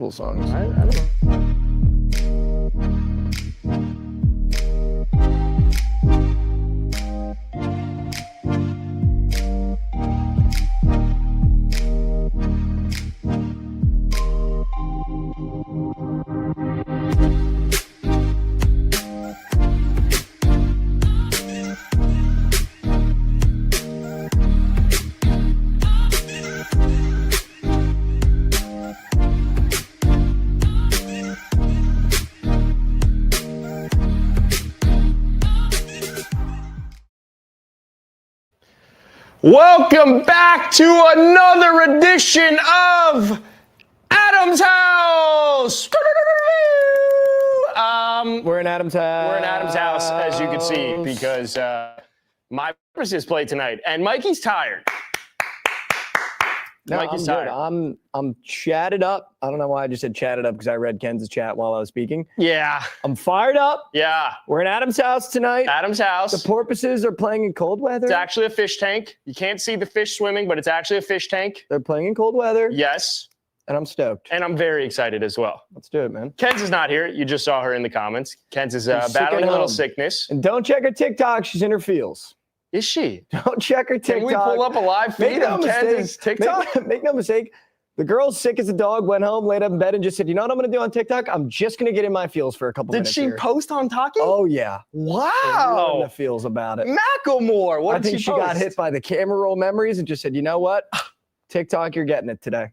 Cool songs. I don't... Welcome back to another edition of Adam's House. We're in Adam's house. We're in Adam's house, as you can see, because my purposes play tonight, and Mikey's tired. No, Mikey's I'm tired. good. I'm chatted up. I don't know why I just said chatted up because I read Ken's chat while I was speaking. Yeah. I'm fired up. Yeah. We're in Adam's house tonight. Adam's house. The porpoises are playing in cold weather. It's actually a fish tank. You can't see the fish swimming, but it's actually a fish tank. They're playing in cold weather. Yes. And I'm stoked. And I'm very excited as well. Let's do it, man. Ken's is not here. You just saw her in the comments. Ken's is She's sick battling at a little home. sickness. And don't check her TikTok. She's in her feels. Is she? Don't check her TikTok. Can we pull up a live feed of Ken's TikTok? Make no mistake. The girl's sick as a dog, went home, laid up in bed, and just said, you know what I'm going to do on TikTok? I'm just going to get in my feels for a couple Did minutes she here. post on Talking? Oh, yeah. Wow. In the feels about it. Macklemore. What I did think she post? got hit by the camera roll memories and just said, you know what? TikTok, you're getting it today.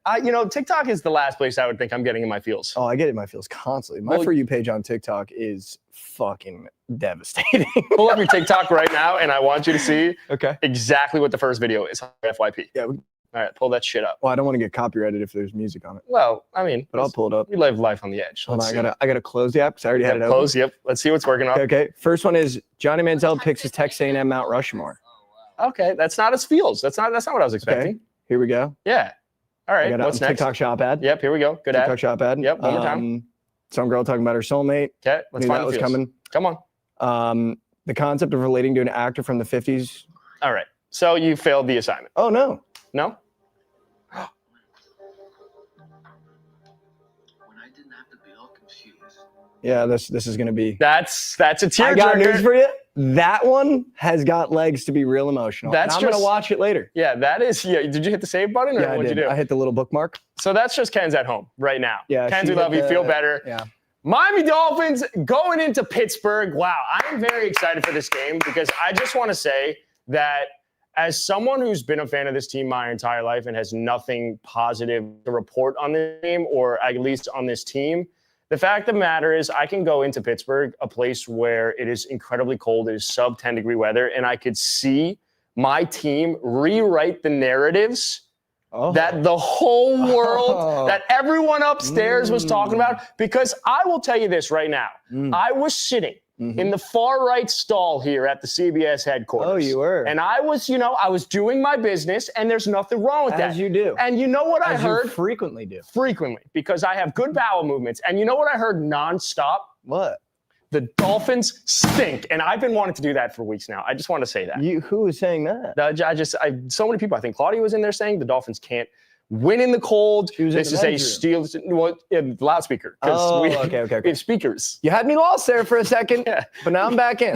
TikTok is the last place I would think I'm getting in my feels. Oh, I get it in my feels constantly. My For You page on TikTok is fucking devastating. Pull up your TikTok right now, and I want you to see Okay. exactly what the first video is. FYP. Yeah. All right, pull that shit up. Well, I don't want to get copyrighted if there's music on it. Well, I mean, But I'll pull it up. we live life on the edge. Hold on, Let's see. I gotta close the app because I already had it open. Close. Yep. Let's see what's working on. Okay. First one is Johnny Manziel picks his Texas A&M Mount Rushmore. Okay, that's not as feels. That's not what I was expecting. Okay. Here we go. Yeah. All I right. got a What's next? TikTok shop ad. Yep. Here we go. Good TikTok ad. shop ad. Yep, one more time. Some girl talking about her soulmate. Okay. Let's Knew find that the was feels. coming. Come on. The concept of relating to an actor from the 50s. All right. So you failed the assignment. Oh, no. No? When I didn't have to be all confused. Yeah, this is going to be. That's a tearjerker. I got news for you. That one has got legs to be real emotional. That's I'm going to just- watch it later. Yeah, that is. Yeah. Did you hit the save button or Yeah, I what'd did. you do? I hit the little bookmark. So that's just Ken's at home right now. Yeah, Ken's, she we love hit you. the- Feel better. Yeah. Miami Dolphins going into Pittsburgh. Wow, I am very excited for this game because I just want to say that as someone who's been a fan of this team my entire life and has nothing positive to report on this game, or at least on this team, the fact of the matter is I can go into Pittsburgh, a place where it is incredibly cold, it is sub 10 degree weather, and I could see my team rewrite the narratives that the whole world, that everyone upstairs was talking about. Because I will tell you this right now. I was sitting in the far right stall here at the CBS headquarters. Oh, you were. And I was doing my business, and there's nothing wrong with that. As you do. And you know what I As heard? you frequently do. Frequently, because I have good bowel movements. And you know what I heard nonstop? What? The Dolphins stink. And I've been wanting to do that for weeks now. I just want to say that. Who is saying that? So many people, I think Claudia was in there saying the Dolphins can't win in the cold. She was in This the is a men's Steelers loudspeaker. Oh, we okay. have speakers. You had me lost there for a second, Yeah. but now I'm back in.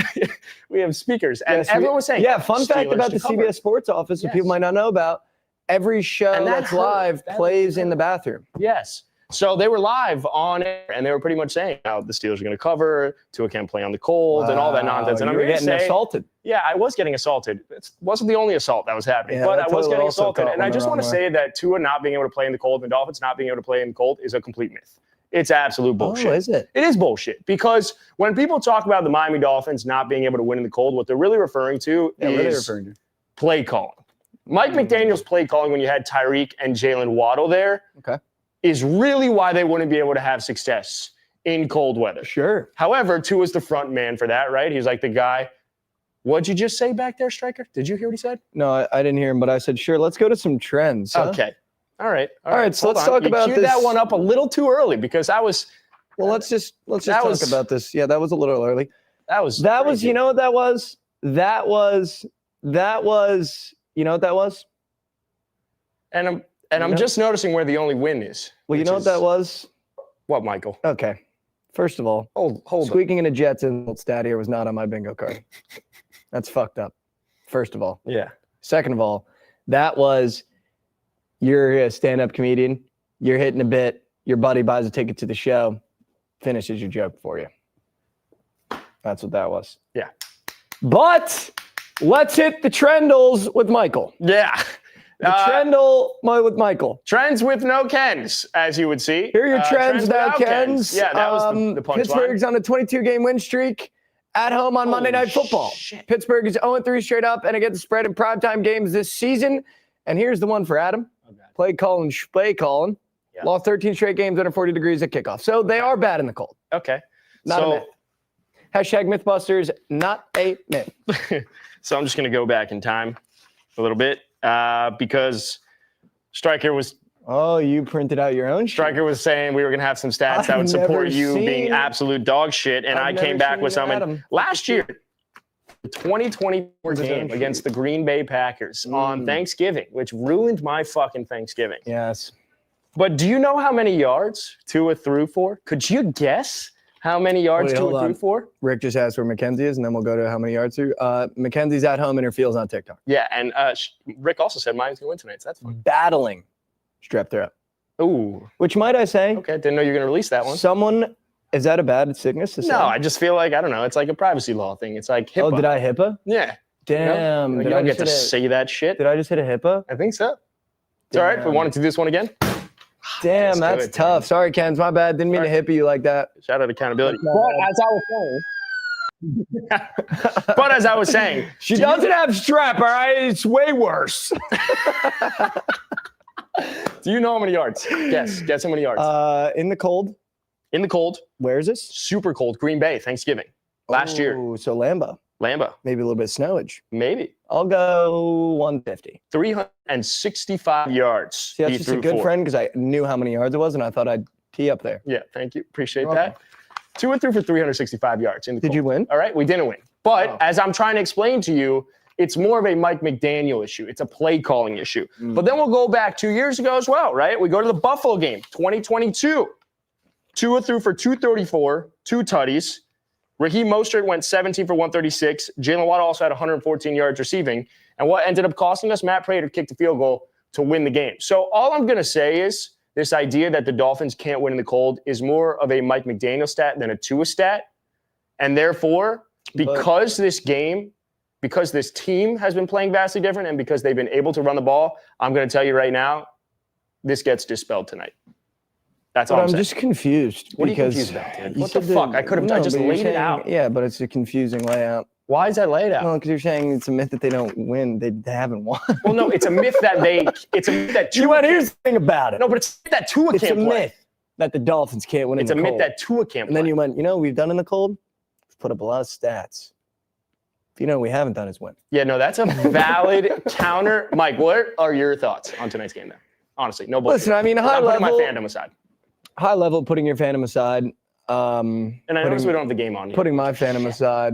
We have speakers. And Yes, everyone was saying, yeah, fun fact Steelers about to the cover. CBS Sports office that Yes. people might not know about, every show And that that's hurt. live That plays hurt. in the bathroom. Yes. So they were live on air, and they were pretty much saying how the Steelers are going to cover, Tua can't play on the cold, and all that nonsense. And you I'm were here to getting say, assaulted. yeah, I was getting assaulted. It wasn't the only assault that was happening, Yeah, but that I was totally getting also assaulted. caught And I one the just want to wrong say that Tua not being able to play in the cold and Dolphins not being able to play in the cold is a complete myth. It's absolute bullshit. Oh, is it? It is bullshit, because when people talk about the Miami Dolphins not being able to win in the cold, what they're really referring to Yeah, what are they is referring to? play calling. Mike McDaniel's play calling when you had Tyreek and Jalen Waddle there Okay. is really why they wouldn't be able to have success in cold weather. Sure. However, Tua's the front man for that, right? He's like the guy. What'd you just say back there, Striker? Did you hear what he said? No, I didn't hear him, but I said, sure, let's go to some trends. Huh? Okay. All right. All right, so Hold let's on. talk You about queued this. that one up a little too early because I was. Well, let's just That talk was- about this. Yeah, that was a little early. That was. That was, crazy. you know what that was? That was, you know what that was? And I'm you know- just noticing where the only win is. Well, you which know what is- that was? What, Michael? Okay. First of all, Hold squeaking in a Jets insult stat here was not on my bingo card. That's fucked up. First of all. Yeah. Second of all, that was you're a stand-up comedian. You're hitting a bit. Your buddy buys a ticket to the show, finishes your joke for you. That's what that was. Yeah. But let's hit the trendles with Michael. Yeah. The trendle with Michael. Trends with no Kens, as you would see. Here are your trends without Kens. Yeah, that was the punchline. Pittsburgh's on a 22-game win streak at home on Monday Night Football. Shit. Pittsburgh is 0-3 straight up and against the spread in primetime games this season. And here's the one for Adam. Play calling. Yeah. Lost 13 straight games under 40 degrees at kickoff. So they are bad in the cold. Okay. Not a myth. Hashtag Mythbusters, not a myth. So I'm just going to go back in time a little bit because Stryker was... Oh, you printed out your own shit. Stryker was saying we were going to have some stats that would support you being absolute dog shit, and I came back with something. Last year, the 2024 game against the Green Bay Packers on Thanksgiving, which ruined my fucking Thanksgiving. Yes. But do you know how many yards Tua threw for? Could you guess how many yards Tua threw for? Rick just asked where Mackenzie is, and then we'll go to how many yards threw. Mackenzie's at home and her feels on TikTok. Yeah, and Rick also said mine's going to win tonight, so that's fun. Battling strep throat. Ooh. Which might I say? Okay, didn't know you were going to release that one. Someone, is that a bad sickness to say? No, I just feel like, I don't know, it's like a privacy law thing. It's like HIPAA. Oh, did I HIPAA? Yeah. Damn. You don't get to say that shit. Did I just hit a HIPAA? I think so. It's all right if we wanted to do this one again. Damn, that's tough. Sorry, Kens, my bad. Didn't mean to hip you like that. Shout out accountability. But as I was saying, she doesn't have strep, all right? It's way worse. Do you know how many yards? Guess how many yards. In the cold. In the cold. Where is this? Super cold. Green Bay, Thanksgiving. Last year. So Lambeau. Maybe a little bit of snowage. Maybe. I'll go 150. 365 yards. See, that's just a good friend because I knew how many yards it was, and I thought I'd tee up there. Yeah, thank you. Appreciate that. 2 and 3 for 365 yards. In the Did you win? All right, we didn't win. But as I'm trying to explain to you, it's more of a Mike McDaniel issue. It's a play calling issue. But then we'll go back 2 years ago as well, right? We go to the Buffalo game, 2022. Tua threw for 234, 2 tutties. Raheem Mostert went 17 for 136. Jalen Waddle also had 114 yards receiving. And what ended up costing us, Matt Prater kicked a field goal to win the game. So all I'm going to say is this idea that the Dolphins can't win in the cold is more of a Mike McDaniel stat than a Tua stat. And therefore, because this team has been playing vastly different and because they've been able to run the ball, I'm going to tell you right now, this gets dispelled tonight. That's all I'm saying. just confused. What are you confused about, dude? What the fuck? I just laid it out. Yeah, but it's a confusing layout. Why is that laid out? No, because you're saying it's a myth that they don't win. They haven't won. Well, no, it's a myth that it's a myth that Tua here's the thing about it. No, but it's that Tua can't play. It's a myth that the Dolphins can't win in the cold. It's a myth that Tua can't play. And then you went, we've done in the cold? We've put up a lot of stats. What we haven't done is win. Yeah, no, that's a valid counter. Mike, what are your thoughts on tonight's game then? Honestly, no bullshit. Listen, I mean, high level. Putting my fandom aside. High level, putting your fandom aside. And I notice we don't have the game on yet. Putting my fandom aside.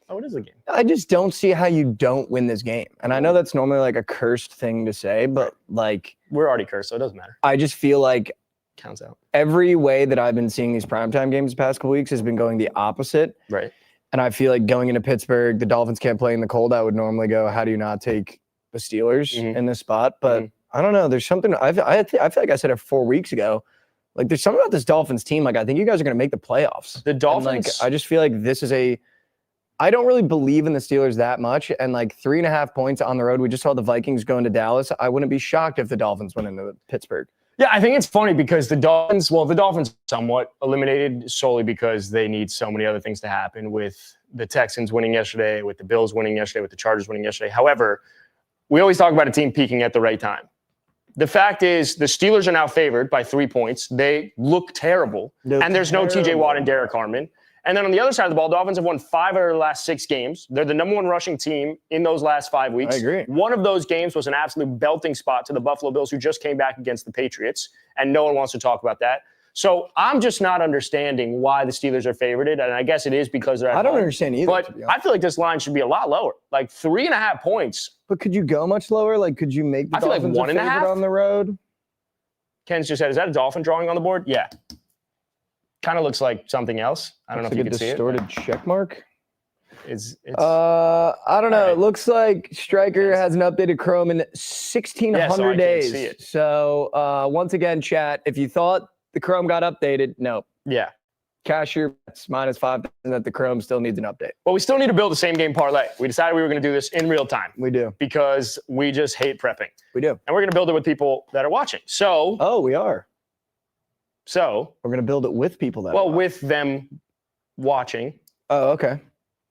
What is the game? I just don't see how you don't win this game. And I know that's normally like a cursed thing to say, but like we're already cursed, so it doesn't matter. I just feel like counts out. Every way that I've been seeing these primetime games the past couple weeks has been going the opposite. Right. And I feel like going into Pittsburgh, the Dolphins can't play in the cold. I would normally go, how do you not take the Steelers in this spot? But I don't know. There's something I feel like I said it 4 weeks ago. Like there's something about this Dolphins team. Like I think you guys are going to make the playoffs. The Dolphins. And, I just feel like this is I don't really believe in the Steelers that much. And 3.5 points on the road. We just saw the Vikings go into Dallas. I wouldn't be shocked if the Dolphins went into Pittsburgh. Yeah, I think it's funny because the Dolphins somewhat eliminated solely because they need so many other things to happen with the Texans winning yesterday, with the Bills winning yesterday, with the Chargers winning yesterday. However, we always talk about a team peaking at the right time. The fact is the Steelers are now favored by 3 points. They look terrible. And there's no TJ Watt and Derek Harmon. And then on the other side of the ball, Dolphins have won 5 out of their last 6 games. They're the number 1 rushing team in those last 5 weeks. I agree. One of those games was an absolute belting spot to the Buffalo Bills, who just came back against the Patriots, and no one wants to talk about that. So I'm just not understanding why the Steelers are favorited, and I guess it is because they're at home. I don't understand either. But I feel like this line should be a lot lower, 3.5 points. But could you go much lower? Could you make the Dolphins a favorite on the road? Ken's just said, is that a dolphin drawing on the board? Yeah. Kind of looks like something else. I don't know if you can see it. Distorted check mark. It's I don't know. right. It looks like Stryker has an updated Chrome in 1,600 days. See it. So once again, chat, if you thought the Chrome got updated, no. Yeah. Cash your bets -5,000 that the Chrome still needs an update. Well, we still need to build the same game parlay. We decided we were going to do this in real time. We do. Because we just hate prepping. We do. And we're going to build it with people that are watching. So. Oh, we are. So. We're going to build it with people that Well, with them watching. Oh, okay.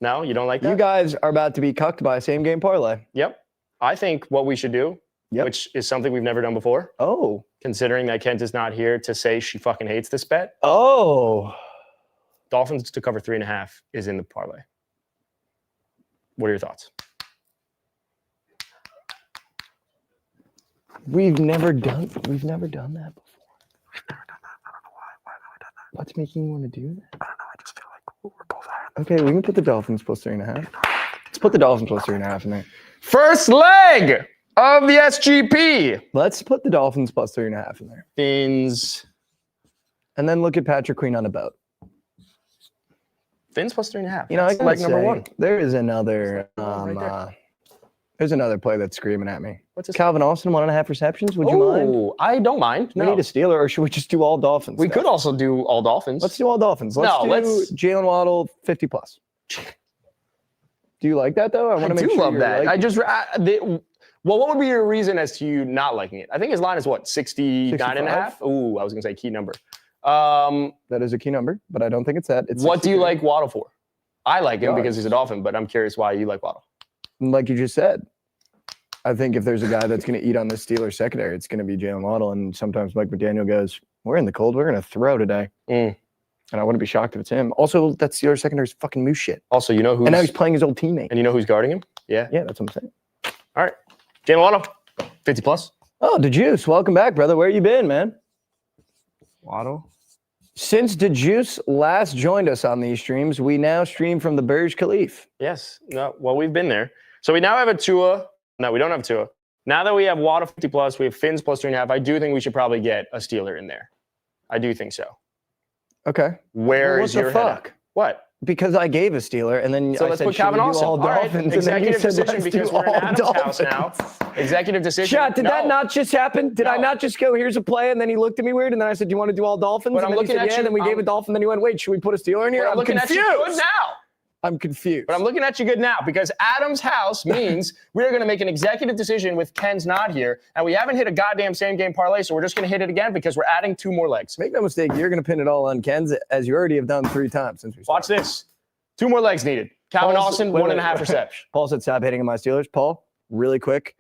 No, you don't like that? You guys are about to be cucked by a same game parlay. Yep. I think what we should do, which is something we've never done before. Oh. Considering that Kent is not here to say she fucking hates this bet. Oh. Dolphins to cover 3.5 is in the parlay. What are your thoughts? We've never done that before. We've never done that. I don't know why have we done that? What's making you want to do that? I don't know. I just feel like we're both high. Okay, we can put the Dolphins plus 3.5. Let's put the Dolphins plus 3.5 in there. First leg of the SGP. Let's put the Dolphins plus 3.5 in there. Fins. And then look at Patrick Queen on a boat. Fins plus 3.5. You know, I like number one. There is another right there's another play that's screaming at me. What's this? Calvin Austin, 1.5 receptions. Would you mind? I don't mind. We No. need a Steeler, or should we just do all Dolphins? We could also do all Dolphins. Let's do all Dolphins. Let's do Jalen Waddle 50 plus. Do you like that though? I want to make sure love you're that. liking Well, what would be your reason as to you not liking it? I think his line is what, 69.5? Ooh, I was gonna say key number. That is a key number, but I don't think it's that. It's what do you like Waddle for? I like him Yards. because he's a Dolphin, but I'm curious why you like Waddle. Like you just said, I think if there's a guy that's going to eat on the Steelers secondary, it's going to be Jalen Waddle. And sometimes Mike McDaniel goes, "We're in the cold. We're going to throw today." And I wouldn't be shocked if it's him. Also, that Steelers secondary is fucking moose shit. Also, you know who's... And now he's playing his old teammate. And you know who's guarding him? Yeah. Yeah, that's what I'm saying. All right. Jalen Waddle, 50 plus. Oh, DeJuice, welcome back, brother. Where you been, man? Waddle. Since DeJuice last joined us on these streams, we now stream from the Burj Khalifa. Yes. No. Well, we've been there. So we now have a Tua. No, we don't have Tua. Now that we have Waddle 50 plus, we have Fins plus 3.5. I do think we should probably get a Steeler in there. I do think so. Okay. Where Well, is your head at? What? Because I gave a Steeler, and then So I let's said, put Calvin should we do Austin. all All right. Dolphins? And then you Executive said, decision let's because do we're in all Adam's house Dolphins. now. Executive decision. Chat, did that No. not just happen? Did I No. not just go, here's a play, and then he looked at me weird, and then I said, do you want to do all Dolphins? But And I'm then he looking said, at yeah, you, and then we gave a Dolphin, then he went, wait, should we put a Steeler in here? But I'm looking confused. at you good now. I'm confused. But I'm looking at you good now because Adam's house means we're going to make an executive decision with Ken's not here. And we haven't hit a goddamn same game parlay, so we're just going to hit it again because we're adding 2 more legs. Make no mistake, you're going to pin it all on Ken's, as you already have done 3 times since we started. Watch this. 2 more legs needed. Calvin Austin, 1.5 reception. Paul said, stop hitting on my Steelers. Paul, really quick,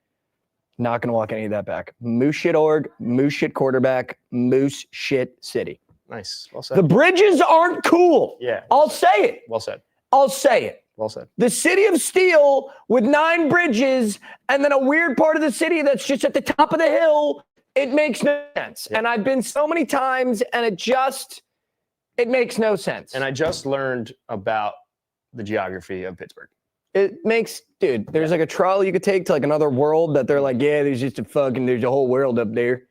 not going to walk any of that back. Moose shit org, moose shit quarterback, moose shit city. Nice. Well said. The bridges aren't cool. Yeah. I'll say it. Well said. I'll say it. Well said. The city of Steel with 9 bridges and then a weird part of the city that's just at the top of the hill, it makes no sense. Yeah. And I've been so many times and it makes no sense. And I just learned about the geography of Pittsburgh. It makes, dude, there's like a trolley you could take to like another world that they're like, yeah, there's a whole world up there.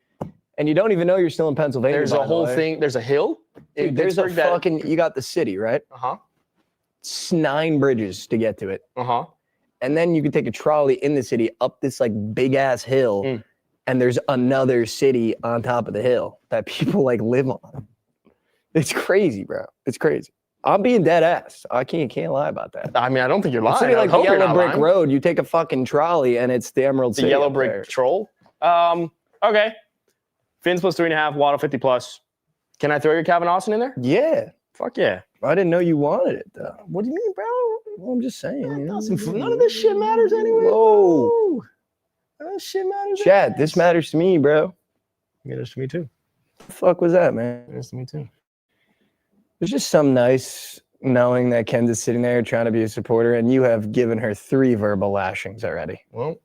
And you don't even know you're still in Pennsylvania. There's a whole thing. There's a hill. Dude, there's a fucking, you got the city, right? Uh-huh. It's 9 bridges to get to it. Uh-huh. And then you can take a trolley in the city up this like big ass hill. And there's another city on top of the hill that people like live on. It's crazy, bro. It's crazy. I'm being dead ass. I can't lie about that. I mean, I don't think you're lying. City like the hope you're Yellow not Brick lying. Road, you take a fucking trolley and it's the Emerald The City. Yellow up Brick there. Troll. Okay. Fins plus 3.5, Waddle 50 plus. Can I throw your Calvin Austin in there? Yeah. Fuck yeah. I didn't know you wanted it though. What do you mean, bro? Well, I'm just saying. You know? None of this shit matters anyway. Whoa. None of this shit matters. Chad, this matters to me, bro. It matters to me too. The fuck was that, man? It matters to me too. There's just some nice knowing that Ken's is sitting there trying to be a supporter and you have given her 3 verbal lashings already. Well,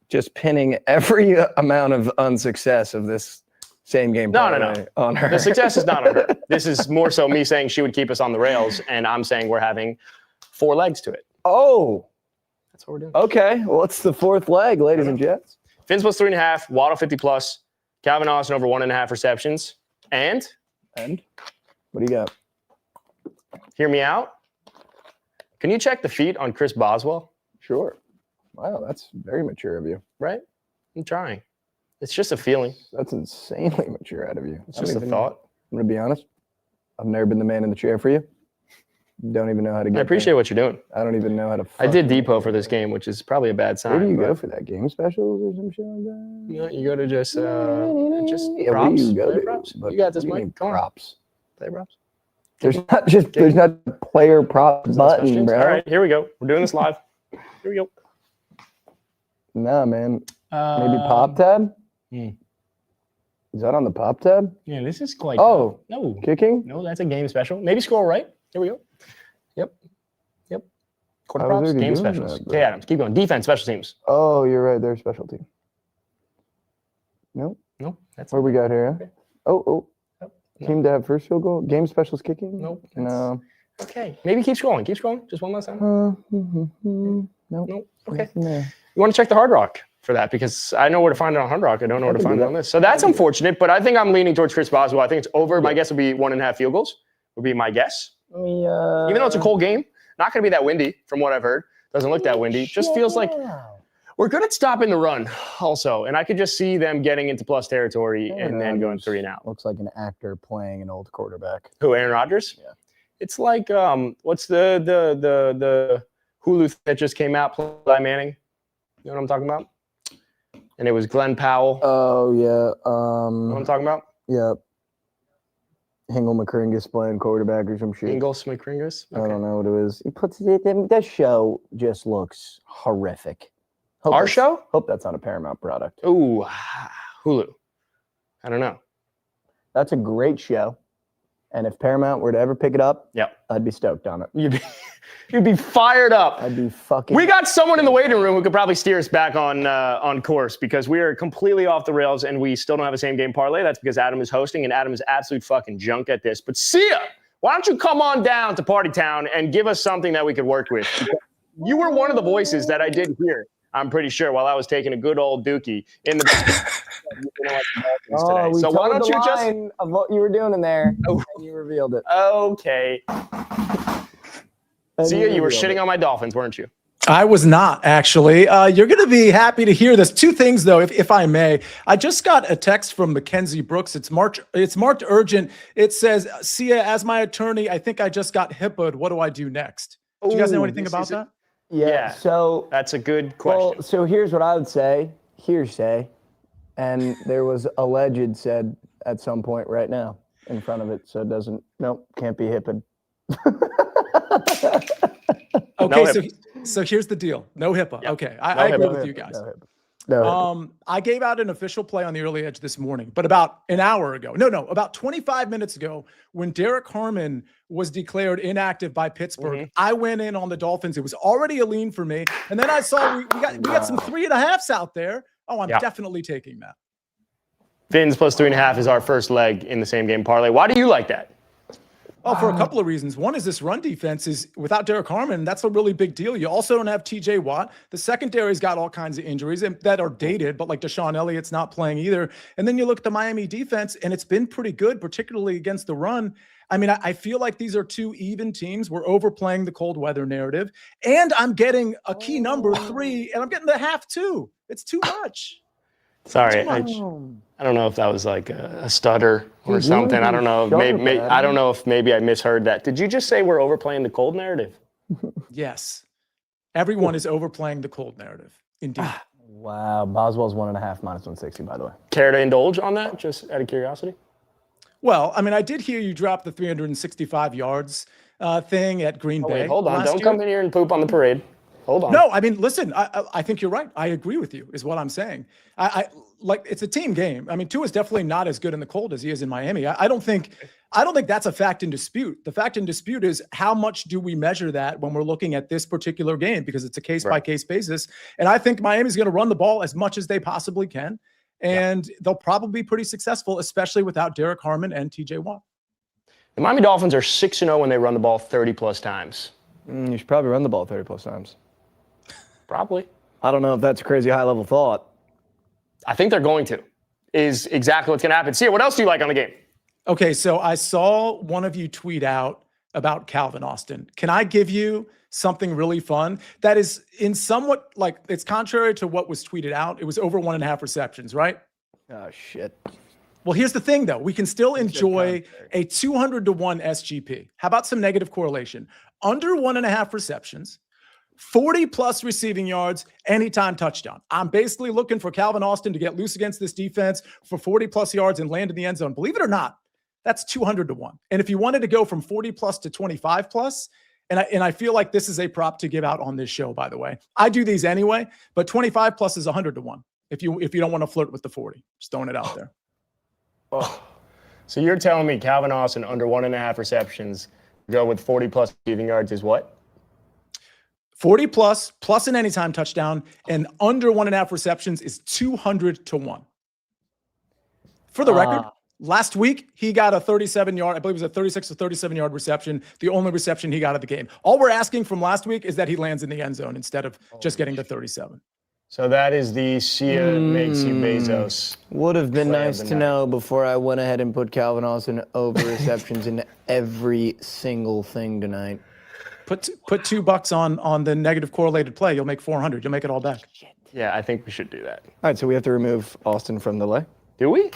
just pinning every amount of unsuccess of this same game No. on her. The success is not on her. This is more so me saying she would keep us on the rails, and I'm saying we're having 4 legs to it. Oh. That's what we're doing. Okay. Well, it's the 4th leg, ladies and gents. Fins plus 3.5, Waddle 50 plus. Calvin Austin over 1.5 receptions. And what do you got? hear me out. Can you check the feet on Chris Boswell? Sure. Wow, that's very mature of you. Right? I'm trying. It's just a feeling. That's insanely mature out of you. It's just a thought. I'm going to be honest. I've never been the man in the chair for you. Don't even know how to get I appreciate what you're doing. I don't even know how to. I did depot for this game, which is probably a bad sign. Where do you go for that? Game specials or some shit like that? You go to just Yeah, props. where do you go Play to? props. But You got this, what do you Mike. mean Come on. props. Play props. There's not a player prop button, bro. All right, here we go. We're doing this live. Here we go. Nah, man. Maybe pop tab? hmm. Is that on the pop tab? Yeah, this is quite. Oh, No. kicking? No, that's a game special. Maybe scroll right. Here we go. Yep. Quarter I was props, already game doing specials. that, bro. Okay, Adams, keep going. Defense, special teams. Oh, you're right. They're special team. Nope. No, that's What we got here? Okay. Oh. Nope. Team to have first field goal. Game specials kicking? Nope. No. Okay, maybe keep scrolling. Keep scrolling. Just one last time. Nope. Nope. Okay. Nothing there. You want to check the Hard Rock for that because I know where to find it on Hard Rock. I don't know where to can find do it on that. this. So that's unfortunate, but I think I'm leaning towards Chris Boswell. I think it's over. My guess would be 1.5 field goals would be my guess. Even though it's a cold game, not going to be that windy from what I've heard. Doesn't look that windy. Just feels like we're good at stopping the run also. And I could just see them getting into plus territory and then going 3 and out. Looks like an actor playing an old quarterback. Who, Aaron Rodgers? Yeah. It's like, what's the Hulu that just came out, Eli Manning? You know what I'm talking about? And it was Glenn Powell. Oh, yeah. You know what I'm talking about? Yeah. Hingle McCringus playing quarterback or some shit. Ingles McCringus? I don't know what it is. He puts it. That show just looks horrific. Our show? Hope that's not a Paramount product. Ooh, Hulu. I don't know. That's a great show. And if Paramount were to ever pick it up, Yep. I'd be stoked on it. You'd be fired up. I'd be fucking. We got someone in the waiting room who could probably steer us back on course because we are completely off the rails and we still don't have a same game parlay. That's because Adam is hosting and Adam is absolute fucking junk at this. But Sia, why don't you come on down to Party Town and give us something that we could work with? You were one of the voices that I did hear, I'm pretty sure, while I was taking a good old dookie in the Oh, we so why don't told you the just line of what you were doing in there? Oh. And you revealed it. okay. And Sia, you were revealed shitting it. on my Dolphins, weren't you? I was not, actually. You're going to be happy to hear this. 2 things, though, if I may. I just got a text from Mackenzie Brooks. It's marked urgent. It says, Sia, as my attorney, I think I just got HIPAA'd. What do I do next? Do you guys know anything about that? Yeah. So That's a good question. Well, so here's what I would say. Hearsay. And there was alleged said at some point right now in front of it. So it doesn't, nope, can't be HIPAA'd. Okay, No so here's the deal. No HIPAA. Yep. Okay, I agree HIPAA. with you guys. No HIPAA. I gave out an official play on the early edge this morning, but about an hour ago. No, about 25 minutes ago, when Derek Harmon was declared inactive by Pittsburgh, I went in on the Dolphins. It was already a lean for me. And then I saw we got some 3.5s out there. Oh, I'm definitely taking that. Fins plus 3.5 is our first leg in the same game parlay. Why do you like that? Oh, for a couple of reasons. One is this run defense is without Derek Harmon. That's a really big deal. You also don't have TJ Watt. The secondary's got all kinds of injuries that are dated, but like Deshaun Elliott's not playing either. And then you look at the Miami defense, and it's been pretty good, particularly against the run. I mean, I feel like these are 2 even teams. We're overplaying the cold weather narrative. And I'm getting a key number 3, and I'm getting the half 2. It's too much. Sorry, I don't know if that was like a stutter or something. I don't know. I don't know if maybe I misheard that. Did you just say we're overplaying the cold narrative? Yes. Everyone is overplaying the cold narrative. Indeed. Wow. Boswell's 1.5 minus 160, by the way. Care to indulge on that, just out of curiosity? Well, I mean, I did hear you drop the 365 yards thing at Green Bay. Wait, hold on. Don't year. come in here and poop on the parade. Hold on. No, I mean, listen, I think you're right. I agree with you, is what I'm saying. I like it's a team game. I mean, Tua is definitely not as good in the cold as he is in Miami. I don't think that's a fact in dispute. The fact in dispute is how much do we measure that when we're looking at this particular game, because it's a case by case basis. And I think Miami's going to run the ball as much as they possibly can. And they'll probably be pretty successful, especially without Derek Harmon and TJ Watt. The Miami Dolphins are 6-0 when they run the ball 30 plus times. You should probably run the ball 30 plus times. Probably. I don't know if that's a crazy high level thought. I think they're going to. is exactly what's going to happen. See, what else do you like on the game? Okay, so I saw one of you tweet out about Calvin Austin. Can I give you something really fun that is in somewhat like it's contrary to what was tweeted out? It was over 1.5 receptions, right? Oh, shit. Well, here's the thing, though. We can still enjoy a 200-1 SGP. How about some negative correlation? Under 1.5 receptions, 40-plus receiving yards, anytime touchdown. I'm basically looking for Calvin Austin to get loose against this defense for 40-plus yards and land in the end zone. Believe it or not, that's 200-1. And if you wanted to go from 40-plus to 25-plus, and I feel like this is a prop to give out on this show, by the way. I do these anyway, but 25-plus is 100-1 if you don't want to flirt with the 40. Just throwing it out there. Oh. So you're telling me Calvin Austin under 1.5 receptions, go with 40-plus receiving yards is what? 40-plus, plus an anytime touchdown, and under 1.5 receptions is 200-1. For the record, last week, he got a 37-yard, I believe it was a 36 or 37-yard reception, the only reception he got of the game. All we're asking from last week is that he lands in the end zone instead of just getting to 37. So that is the Sia makes you Bezos. Would have been nice to know before I went ahead and put Calvin Austin over receptions in every single thing tonight. Put $2 on the negative correlated play. You'll make 400. You'll make it all back. Yeah, I think we should do that. All right, so we have to remove Austin from the lay? Do we?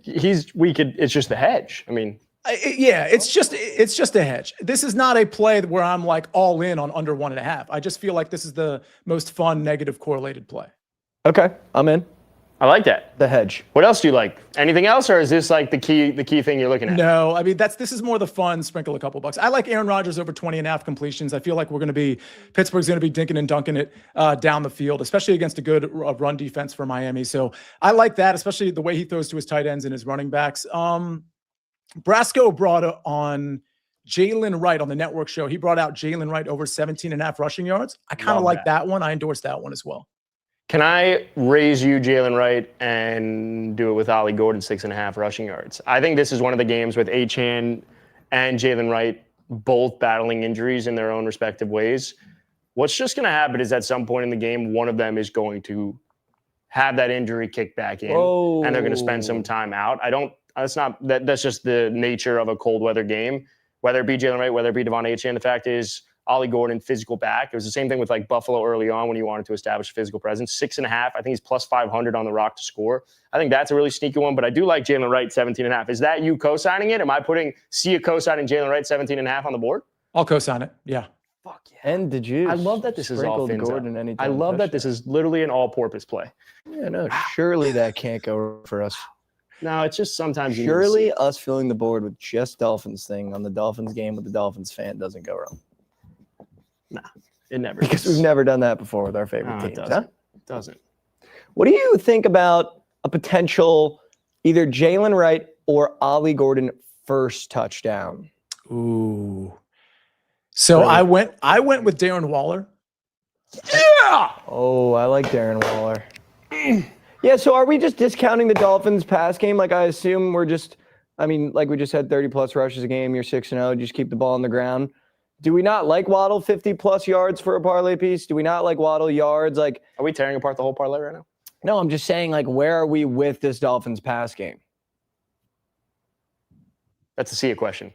It's just the hedge. I mean, yeah, it's just a hedge. This is not a play where I'm like all in on under 1.5. I just feel like this is the most fun negative correlated play. Okay, I'm in. I like that. The hedge. What else do you like? Anything else, or is this like the key thing you're looking at? No, I mean this is more the fun, sprinkle a couple bucks. I like Aaron Rodgers over 20.5 completions. I feel like Pittsburgh's going to be dinking and dunking it down the field, especially against a good run defense for Miami. So I like that, especially the way he throws to his tight ends and his running backs. Brasco brought on Jalen Wright on the network show. He brought out Jalen Wright over 17.5 rushing yards. I kind of like that one. I endorse that one as well. Can I raise you Jalen Wright and do it with Ollie Gordon 6.5 rushing yards? I think this is one of the games with Achane and Jalen Wright both battling injuries in their own respective ways. What's just going to happen is at some point in the game, one of them is going to have that injury kicked back in, and they're going to spend some time out. That's just the nature of a cold weather game, whether it be Jalen Wright, whether it be Devon Achane. The fact is, Ollie Gordon, physical back. It was the same thing with like Buffalo early on when he wanted to establish a physical presence. 6.5. I think he's plus 500 on the rock to score. I think that's a really sneaky one, but I do like Jalen Wright 17.5. Is that you co-signing it? Am I putting co-signing Jalen Wright 17.5 on the board? I'll co-sign it. Yeah. Fuck yeah. And did you? I love that this is all Finza. I love that this is literally an all-purpose play. Yeah, no, surely that can't go for us. No, it's just sometimes surely us filling the board with just Dolphins thing on the Dolphins game with the Dolphins fan doesn't go wrong. Nah, it never because does. We've never done that before with our favorite teams. It doesn't. What do you think about a potential either Jalen Wright or Ollie Gordon first touchdown? Ooh. So I went with Darren Waller. Yeah. Oh, I like Darren Waller. Yeah, so are we just discounting the Dolphins pass game? Like I assume we just had 30-plus rushes a game, you're 6-0, just keep the ball on the ground. Do we not like Waddle 50-plus yards for a parlay piece? Do we not like Waddle yards? Like, are we tearing apart the whole parlay right now? No, I'm just saying, like, where are we with this Dolphins pass game? That's a Sia question.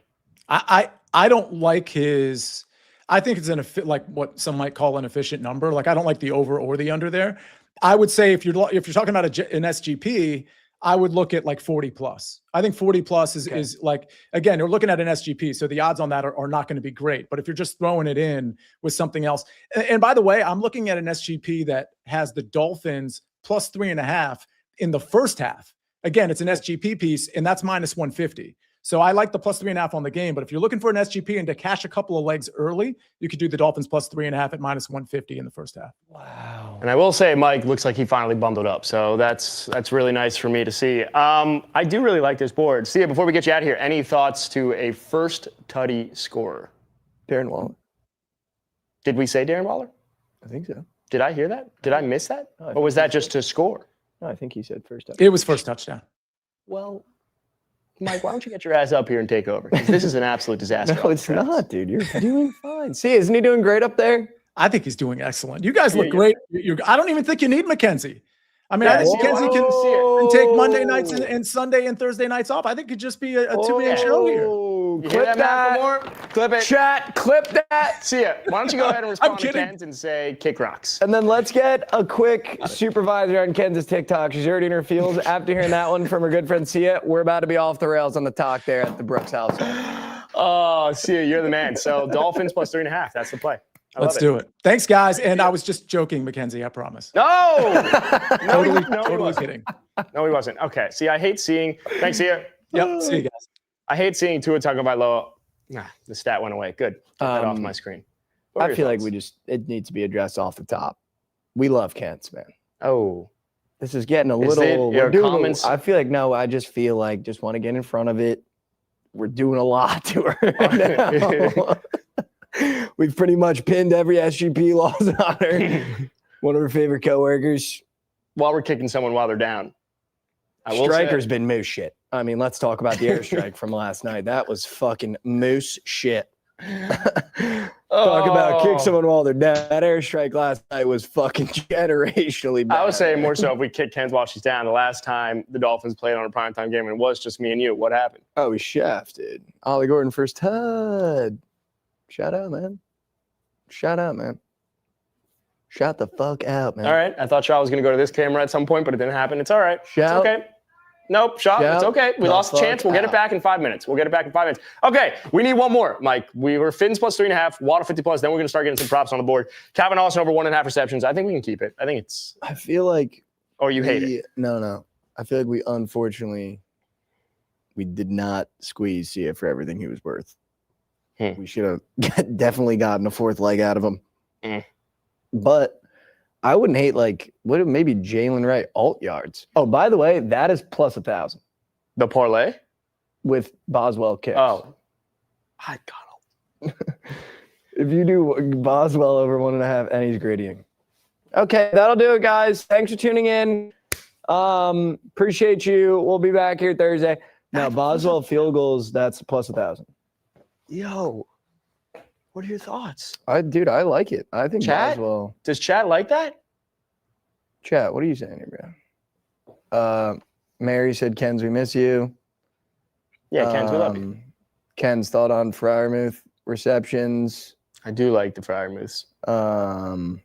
I don't like his – I think it's like what some might call an efficient number. Like, I don't like the over or the under there. I would say if you're talking about an SGP – I would look at like 40 plus. I think 40 plus is like, again, you're looking at an SGP. So the odds on that are not going to be great. But if you're just throwing it in with something else. And by the way, I'm looking at an SGP that has the Dolphins plus 3.5 in the first half. Again, it's an SGP piece and that's minus 150. So I like the plus 3.5 on the game. But if you're looking for an SGP and to cash a couple of legs early, you could do the Dolphins plus 3.5 at minus 150 in the first half. Wow. And I will say, Mike looks like he finally bundled up. So that's really nice for me to see. I do really like this board. Sia, before we get you out of here, any thoughts to a first tutty scorer? Darren Waller. Did we say Darren Waller? I think so. Did I hear that? Did I miss that? Or was that just to score? No, I think he said first touchdown. It was first touchdown. Well, Mike, why don't you get your ass up here and take over? This is an absolute disaster. No, it's not, dude. You're doing fine. See, isn't he doing great up there? I think he's doing excellent. You guys look great. I don't even think you need Mackenzie. I mean, Yeah, I think see it. Mackenzie can Whoa. take Monday nights and Sunday and Thursday nights off. I think it could just be a two-man show here. You hear Clip that, that. Macklemore? Clip it. Chat, clip that. See ya. Why don't you go ahead and respond to kidding. Kent and say kick rocks? And then let's get a quick supervisor on Ken's TikTok. She's already in her feels. After hearing that one from her good friend Sia, we're about to be off the rails on the talk there at the Brooks house. Oh, Sia, you're the man. So Dolphins plus 3.5. That's the play. Let's do it. Thanks, guys. And I was just joking, Mackenzie. I promise. No, Totally he wasn't. kidding. No, he wasn't. Okay. See, I hate seeing. Thanks, Sia. Yep. See you guys. I hate seeing Tua Tagovailoa. Nah, the stat went away. Good. Get that off my screen. What are I your feel like thoughts? it needs to be addressed off the top. We love Kent's, man. Oh, This is getting a Is little. it your we're doing a- comments- I feel like no. I just feel like just want to get in front of it. We're doing a lot to her now. We've pretty much pinned every SGP loss on her. One of her favorite coworkers. while we're kicking someone while they're down. I will say- Striker's been moose shit. I mean, let's talk about the airstrike from last night. That was fucking moose shit. Talk about kick someone while they're down. That airstrike last night was fucking generationally bad. I would say more so if we kick Ken's while she's down. The last time the Dolphins played on a primetime game and it was just me and you, what happened? Oh, we shafted. Ollie Gordon first HUD. Shout out, man. Shout out, man. Shout the fuck out, man. All right. I thought Shaw was going to go to this camera at some point, but it didn't happen. It's all right. Shout. It's okay. Nope, Shaw. It's Shout okay. We the lost a chance. We'll fuck get it out. back in 5 minutes. Okay, we need one more, Mike. We were Fins plus 3.5, Waddle 50 plus. Then we're going to start getting some props on the board. Calvin Austin over 1.5 receptions. I think we can keep it. I think it's. I feel like Or you hate it. No. I feel like we unfortunately did not squeeze Sia for everything he was worth. We should have definitely gotten a fourth leg out of him. But I wouldn't hate maybe Jalen Wright alt yards. Oh, by the way, that is plus 1,000 The parlay? with Boswell kicks. Oh. I got it. If you do Boswell over 1.5 and he's grittying. Okay, that'll do it, guys. Thanks for tuning in. Appreciate you. We'll be back here Thursday. Now, Boswell field goals, that's plus 1,000. Yo, what are your thoughts? I like it. I think Chat? Boswell. Does Chad like that? Chat, what are you saying here, bro? Mary said, Ken's, we miss you. Yeah, Ken's, we love you. Ken's thought on Freiermuth receptions. I do like the Freiermuths. Um,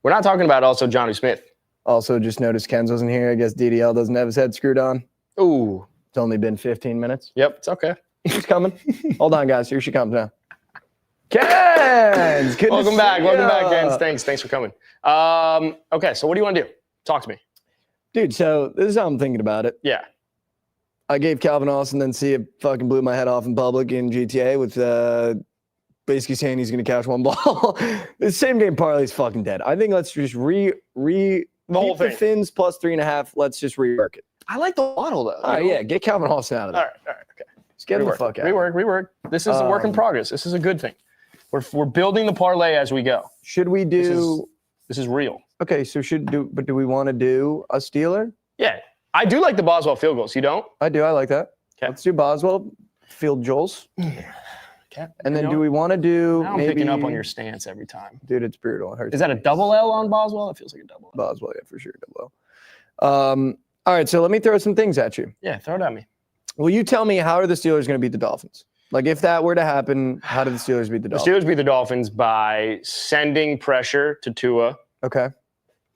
We're not talking about also Johnny Smith. also, just noticed Ken's wasn't here. I guess DDL doesn't have his head screwed on. Ooh. It's only been 15 minutes. Yep, it's okay. She's coming. Hold on, guys. Here she comes now. Ken's! Good to Welcome see back, ya. Ken's. Thanks for coming. Okay, so what do you want to do? Talk to me. Dude, so this is how I'm thinking about it. Yeah. I gave Calvin Austin, then Sia fucking blew my head off in public in GTA with basically saying he's going to catch one ball. The same game parlay is fucking dead. I think let's just The whole keep the thing. Fins plus 3.5. Let's just rework it. I like the Waddle, though. All right, yeah, get Calvin Austin out of All there. right, okay. Just get him the fuck out. Rework. This is a work in progress. This is a good thing. We're building the parlay as we go. Should we do? This is real. Okay, so do we want to do a Steeler? Yeah. I do like the Boswell field goals. You don't? I do. I like that. Okay. Let's do Boswell, Field Joel's. Okay. And then do we want to do Now I'm maybe? picking up on your stance every time. Dude, it's brutal. It hurts. Is that a double L on Boswell? It feels like a double L. Boswell? Yeah, for sure. Double L. All right, so let me throw some things at you. Yeah, throw it at me. Will you tell me how are the Steelers going to beat the Dolphins? Like, if that were to happen, how do the Steelers beat the The Dolphins? Steelers beat the Dolphins by sending pressure to Tua Okay.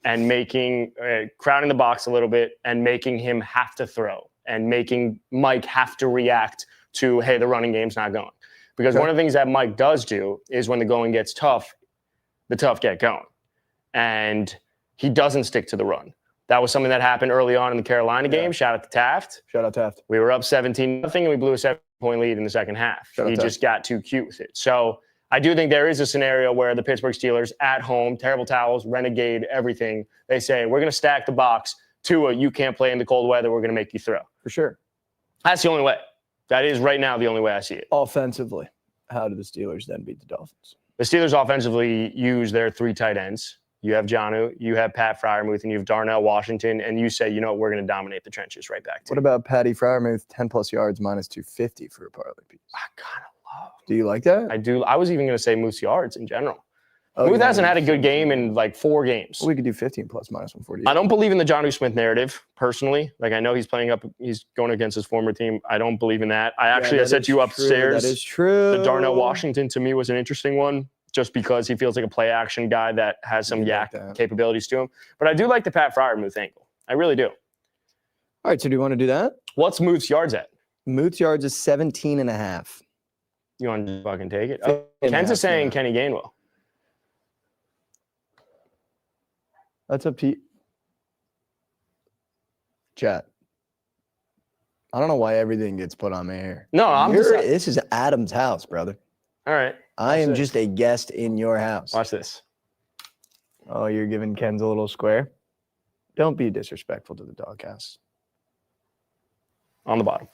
and making crowding the box a little bit and making him have to throw and making Mike have to react to, hey, the running game's not going. Because Okay. one of the things that Mike does do is when the going gets tough, the tough get going. And he doesn't stick to the run. That was something that happened early on in the Carolina game. Shout out to Taft. Shout out Taft. We were up 17-0 and we blew a 7-point lead in the second half. Shout out He Taft. just got too cute with it. So I do think there is a scenario where the Pittsburgh Steelers at home, terrible towels, renegade, everything. They say, we're going to stack the box. Tua, you can't play in the cold weather. We're going to make you throw. For sure. That's the only way. That is right now the only way I see it. Offensively, how do the Steelers then beat the Dolphins? The Steelers offensively use their three tight ends. You have Jonnu, you have Pat Freiermuth, and you have Darnell Washington, and you say, you know what, we're going to dominate the trenches right back to What about Patty Freiermuth, 10 plus yards, minus 250 for a parlay piece? I kind of love. Do you like that? I do. I was even going to say Moose yards in general. Muth hasn't had a good game in like 4 games. We could do 15 plus minus 148. I don't believe in the Jonnu Smith narrative personally. Like I know he's going against his former team. I don't believe in that. I said to you upstairs. That is true. The Darnell Washington to me was an interesting one, just because he feels like a play action guy that has some capabilities to him. But I do like the Pat Freiermuth angle. I really do. All right, so do you want to do that? What's Muth's yards at? Muth's yards is 17.5. You want to fucking take it? Oh, Ken's is saying Kenny Gainwell. That's up to you. Chat. I don't know why everything gets put on me here. No, this is Adam's house, brother. All right. I am just a guest in your house. Watch this. Oh, you're giving Ken's a little square? Don't be disrespectful to the doghouse. On the bottom.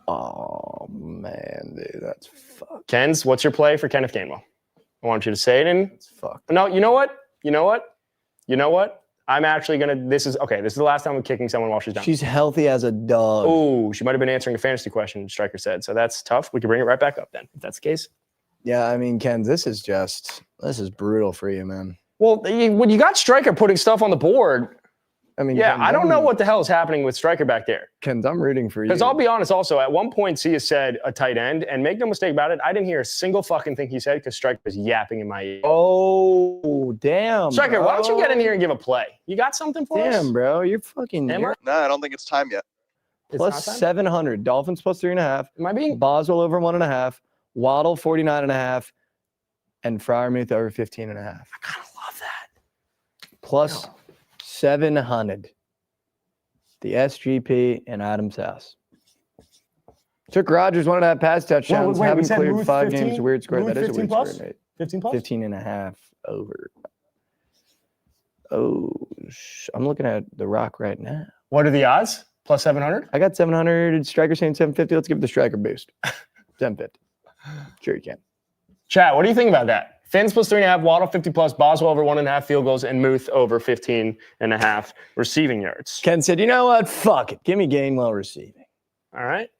Oh, man, dude, that's fucked. Ken's, what's your play for Kenneth Gainwell? I want you to say it in. It's fucked. No, you know what? I'm actually going to, this is the last time I'm kicking someone while she's down. She's healthy as a dog. Oh, she might have been answering a fantasy question, Stryker said. So that's tough. We can bring it right back up then, if that's the case. Yeah, I mean, Ken, this is brutal for you, man. Well, when you got Stryker putting stuff on the board, I mean, yeah, Ken, I don't know what the hell is happening with Stryker back there. Ken, I'm rooting for you. Because I'll be honest also, at one point, Sia said a tight end, and make no mistake about it, I didn't hear a single fucking thing he said because Stryker was yapping in my ear. Oh, damn. Stryker, why don't you get in here and give a play? You got something for us? Damn, bro. You're fucking... No, I don't think it's time yet. Plus 700. Dolphins plus 3.5. Am I being... Boswell over 1.5. Waddle 49.5. And Freiermuth over 15.5. I kind of love that. Plus 700. The SGP in Adam's house. Took Rodgers 1.5 pass touchdowns. Wait, haven't cleared 5 15? games. Weird square. Muth That is a 15 weird plus? square, mate. 15 plus? 15.5 over. Oh, I'm looking at The Rock right now. What are the odds? Plus 700? I got 700. Stryker saying 750. Let's give the Stryker boost. 750. Sure you can. Chat, what do you think about that? Fins plus 3.5, Waddle 50 plus, Boswell over 1.5 field goals, and Muth over 15.5 receiving yards. Ken said, you know what? Fuck it. Give me Gainwell receiving. All right.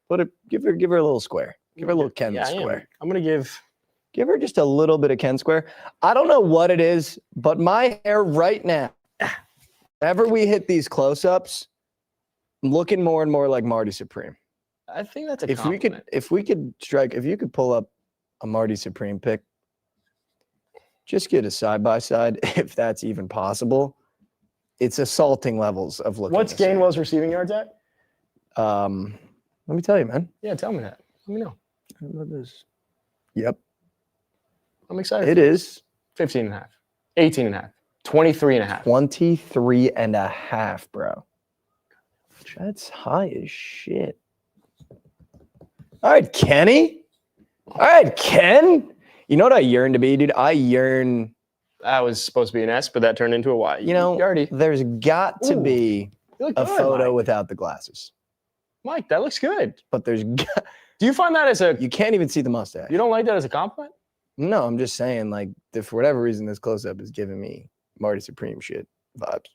Give her a little square. Give her a little Ken square. I'm going to give her just a little bit of Ken square. I don't know what it is, but my hair right now, whenever we hit these close-ups, I'm looking more and more like Marty Supreme. I think that's a if compliment. if you could pull up a Marty Supreme pick, just get a side-by-side, if that's even possible. It's assaulting levels of looking. What's Gainwell's receiving yards at? Let me tell you, man. Yeah, tell me that. Let me know. Yep. I'm excited. It is 15.5, 18.5, 23.5. 23.5, bro. That's high as shit. All right, Kenny. All right, Ken. You know what I yearn to be, dude? I yearn. That was supposed to be an S, but that turned into a Y. You know, there's got to be a photo without the glasses. Mike, that looks good. But there's. Do you find that as a? You can't even see the mustache. You don't like that as a compliment? No, I'm just saying, like, for whatever reason, this close-up is giving me Marty Supreme shit vibes.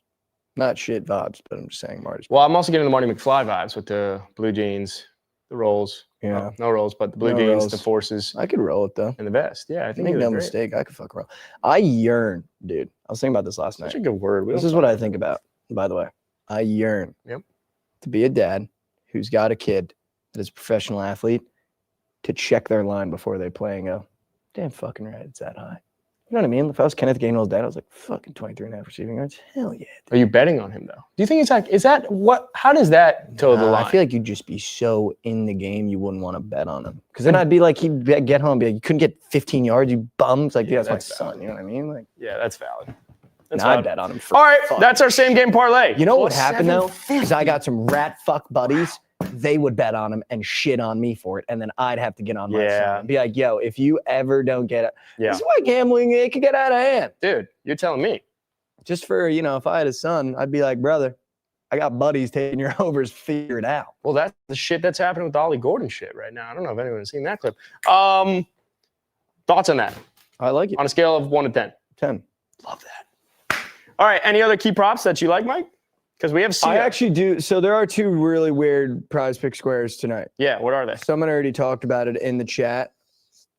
Not shit vibes, but I'm just saying Marty. Well, I'm also getting the Marty McFly vibes with the blue jeans, the rolls. Yeah. Well, no rolls, but the blue jeans, rolls. the forces. I could roll it, though. And the vest. Yeah, I think Make no mistake. I could fuck around. I yearn, dude. I was thinking about this last night. Such a good word. This is what I think about, by the way. I yearn to be a dad who's got a kid that is a professional athlete to check their line before they play and go, damn fucking right, it's that high. You know what I mean? If I was Kenneth Gainwell's dad, I was like, fucking 23.5 receiving yards. Hell yeah. Dude. Are you betting on him, though? Do you think it's like, how does that toe the line? I feel like you'd just be so in the game, you wouldn't want to bet on him. Because then I'd be like, he'd get home and be like, you couldn't get 15 yards, you bums. Like, yeah, that's my son. You know what I mean? Like, yeah, that's valid. I'd bet on him. All right, that's our same game parlay. You know what happened, though? Is I got some rat fuck buddies. They would bet on him and shit on me for it. And then I'd have to get on my son and be like, yo, if you ever don't get it. This is why gambling, it could get out of hand. Dude, you're telling me. Just for, if I had a son, I'd be like, brother, I got buddies taking your overs, figure it out. Well, that's the shit that's happening with Ollie Gordon shit right now. I don't know if anyone's seen that clip. Thoughts on that? I like it. On a scale of 1 to 10. 10. Love that. All right, any other key props that you like, Mike? Because we have I actually do. So there are 2 really weird prize pick squares tonight. Yeah, what are they? Someone already talked about it in the chat.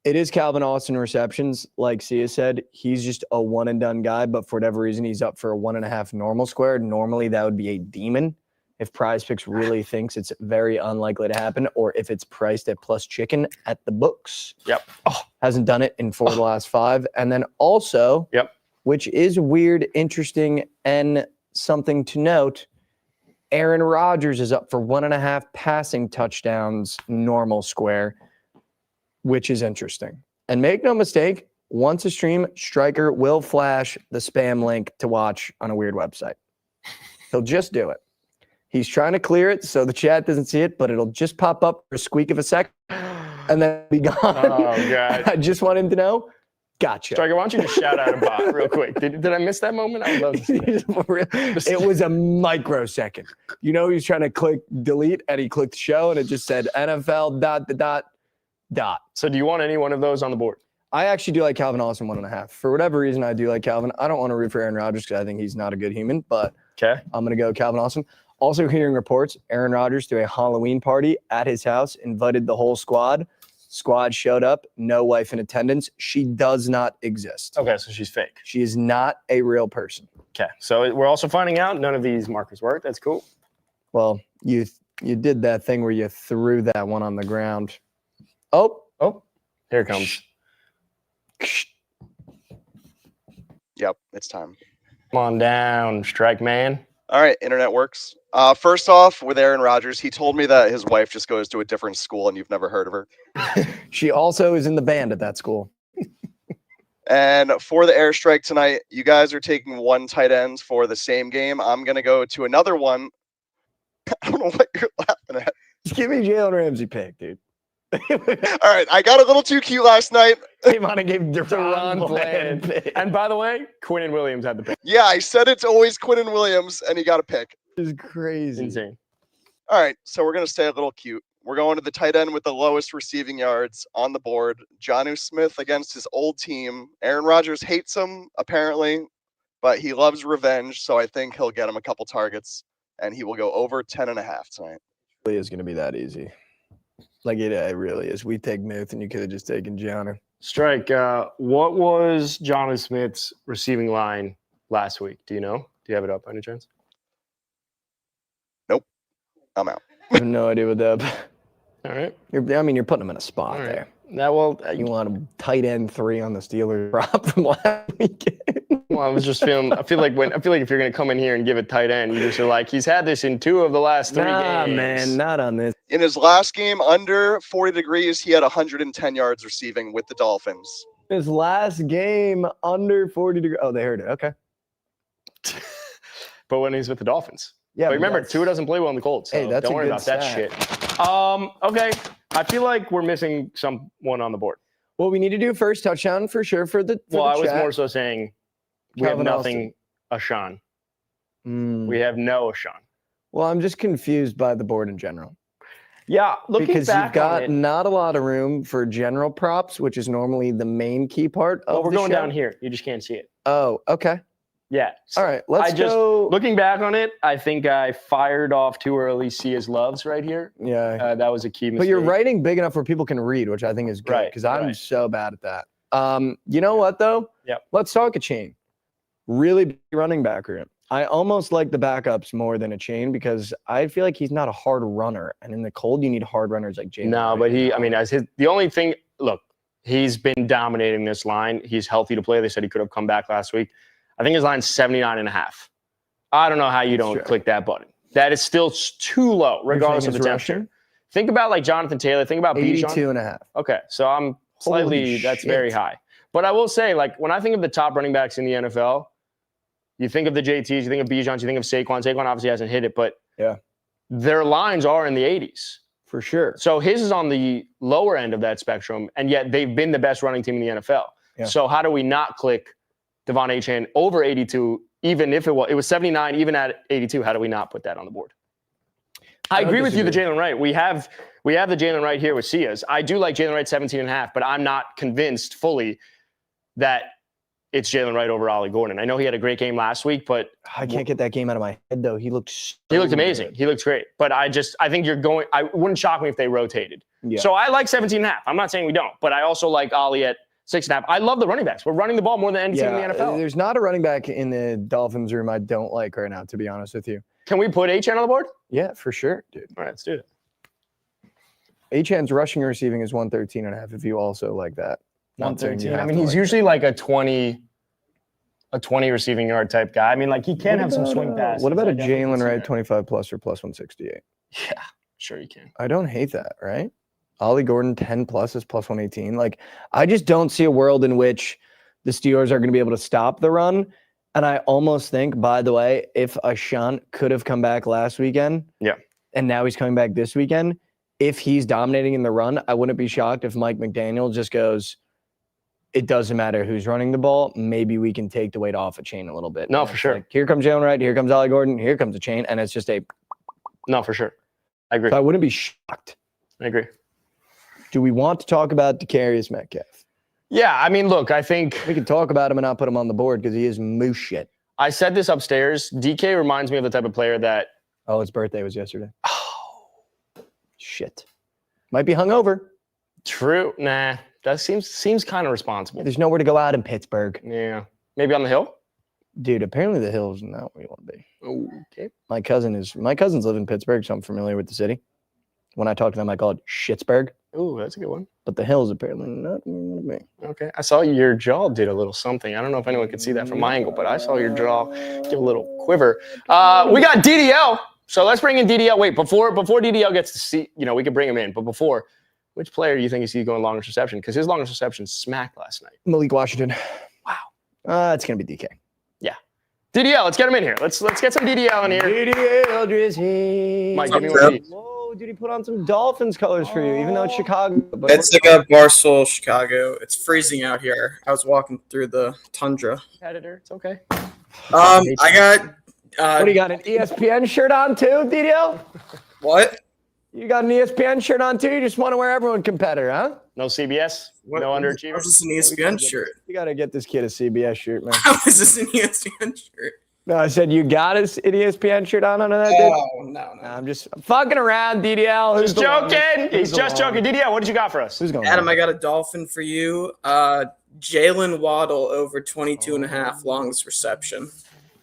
It is Calvin Austin receptions. Like Sia said, he's just a one and done guy, but for whatever reason, he's up for a 1.5 normal square. Normally, that would be a demon if Prize Picks really thinks it's very unlikely to happen, or if it's priced at plus chicken at the books. Yep. Oh, hasn't done it in 4 of the last 5. And then also, which is weird, interesting, and something to note, Aaron Rodgers is up for 1.5 passing touchdowns normal square, which is interesting. And make no mistake, once a stream, Striker will flash the spam link to watch on a weird website. He'll just do it. He's trying to clear it so the chat doesn't see it, but it'll just pop up for a squeak of a second and then be gone. Oh, God. I just want him to know. Gotcha. Striker, why don't you just shout out a bot real quick? Did I miss that moment? I would love to see that. It was a microsecond. You know, he was trying to click delete and he clicked show and it just said NFL ... So do you want any one of those on the board? I actually do like Calvin Austin 1.5. For whatever reason, I do like Calvin. I don't want to root for Aaron Rodgers because I think he's not a good human, but okay, I'm going to go Calvin Austin. Also hearing reports, Aaron Rodgers threw a Halloween party at his house, invited the whole squad. Squad showed up, no wife in attendance. She does not exist. Okay, so she's fake. She is not a real person. Okay, so we're also finding out none of these markers work. That's cool. Well, you did that thing where you threw that one on the ground. Oh, here it comes. Yep, it's time. Come on down, Strike Man. All right, internet works. First off, with Aaron Rodgers, he told me that his wife just goes to a different school and you've never heard of her. She also is in the band at that school. And for the airstrike tonight, you guys are taking 1 tight end for the same game. I'm going to go to another one. I don't know what you're laughing at. Just give me Jalen Ramsey pick, dude. All right, I got a little too cute last night. Came on and gave Deron Bland. And by the way, Quinnen Williams had the pick. Yeah, I said it's always Quinnen Williams, and he got a pick. This is crazy. Insane. All right, so we're going to stay a little cute. We're going to the tight end with the lowest receiving yards on the board. Jonnu Smith against his old team. Aaron Rodgers hates him, apparently, but he loves revenge, so I think he'll get him a couple targets, and he will go over 10.5 tonight. It really is going to be that easy. Like, it really is. We take Muth, and you could have just taken Jonnu. Strike, what was Jonnu Smith's receiving line last week? Do you know? Do you have it up by any chance? Nope. I'm out. I have no idea what that. All right. You're putting him in a spot All right. there. Now, well, You want a tight end 3 on the Steelers prop from last weekend. well, I was just feeling. I feel like if you're gonna come in here and give a tight end, you just are like, he's had this in 2 of the last 3 Nah, games. man, not on this. In his last game, under 40 degrees, he had 110 yards receiving with the Dolphins. His last game under 40 degrees. Oh, they heard it. Okay. But when he's with the Dolphins. Yeah. But but remember, that's- Tua doesn't play well in the cold, so Hey, that's don't a worry good about that stat. shit. Okay. I feel like we're missing someone on the board. Well, we need to do first touchdown for sure for the. Well, I was chat. more so saying we Calvin have nothing Ashawn. Mm. We have no Ashawn. Well, I'm just confused by the board in general. Yeah, looking Because back you've got on it, not a lot of room for general props, which is normally the main key part of we're the going show. down here. You just can't see it. Oh, okay. Yeah. So All right, let's go. looking back on it, I think I fired off too early Sia's loves right here. Yeah. That was a key mistake. But you're writing big enough where people can read, which I think is good Right, because I'm right. so bad at that. You know what, though? Yep. Let's talk a chain. Really big running back room. I almost like the backups more than a chain because I feel like he's not a hard runner. And in the cold, you need hard runners like Jalen. No, but the only thing, look, he's been dominating this line. He's healthy to play. They said he could have come back last week. I think his line's 79.5. I don't know how you don't click that button. That is still too low, regardless of the temperature. Think about like Jonathan Taylor. Think about Bijan. 82.5. Okay, so I'm slightly, that's very high. But I will say, like, when I think of the top running backs in the NFL, you think of the JTs, you think of Bijan, you think of Saquon. Saquon obviously hasn't hit it, but their lines are in the 80s. For sure. So his is on the lower end of that spectrum, and yet they've been the best running team in the NFL. Yeah. So how do we not click Devon Achane over 82, even if it was 79, even at 82? How do we not put that on the board? I agree with you, the Jalen Wright. We have the Jalen Wright here with Sia's. I do like Jalen Wright 17.5, but I'm not convinced fully that it's Jalen Wright over Ollie Gordon. I know he had a great game last week, but I can't get that game out of my head though. He looked amazing. He looked great. But I think it wouldn't shock me if they rotated. Yeah. So I like 17.5. I'm not saying we don't, but I also like Ollie at 6.5. I love the running backs. We're running the ball more than any team in the NFL. There's not a running back in the Dolphins room I don't like right now, to be honest with you. Can we put Achane on the board? Yeah, for sure, dude. All right, let's do it. Achane's rushing and receiving is 113.5 if you also like that. 113. I mean, he's usually like a 20 receiving yard type guy. I mean, like he can have some swing passes. What about a Jalen Wright 25 plus or plus 168? Yeah, sure you can. I don't hate that, right? Ollie Gordon 10 plus is plus 118. Like, I just don't see a world in which the Steelers are going to be able to stop the run. And I almost think, by the way, if Ashawn could have come back last weekend, and now he's coming back this weekend, if he's dominating in the run, I wouldn't be shocked if Mike McDaniel just goes, it doesn't matter who's running the ball. Maybe we can take the weight off Achane a little bit. No, for sure. Like, here comes Jalen Wright. Here comes Ollie Gordon. Here comes Achane. And it's just No, for sure. I agree. So I wouldn't be shocked. I agree. Do we want to talk about Decarius Metcalf? Yeah, I mean, look, I think we can talk about him and not put him on the board because he is moose shit. I said this upstairs. DK reminds me of the type of player that. Oh, his birthday was yesterday. Oh, shit. Might be hungover. True. Nah, that seems kind of responsible. There's nowhere to go out in Pittsburgh. Yeah, maybe on the hill. Dude, apparently the hill's not where you want to be. Okay. My cousins live in Pittsburgh, so I'm familiar with the city. When I talk to them, I call it Schittsburg. Ooh, that's a good one. But the hill's apparently not where you want to be. Okay. I saw your jaw did a little something. I don't know if anyone could see that from my angle, but I saw your jaw give a little quiver. We got DDL. So let's bring in DDL. Wait, before DDL gets to see, we can bring him in. But before, which player do you think you see going longest reception? Because his longest reception smacked last night. Malik Washington. Wow. It's going to be DK. Yeah. DDL, let's get him in here. Let's get some DDL in here. DDL Drizzy. Mike, give me one of these. Whoa, dude, he put on some Dolphins colors for you, even though it's Chicago. But It's like a Barstool, Chicago. It's freezing out here. I was walking through the tundra. Competitor, it's okay. I got. What do you got, an ESPN shirt on too, DDL? What? You got an ESPN shirt on too? You just want to wear everyone competitor, huh? No CBS? What, no Underachievers? How's this an ESPN shirt? You got to get this kid a CBS shirt, man. How is this an ESPN shirt? No, I said you got an ESPN shirt on under that, dude? Oh, no. I'm just fucking around, DDL. Who's joking? He's just joking. DDL, what did you got for us? Who's going Adam, I got a Dolphin for you. Jalen Waddle over 22.5 longest reception.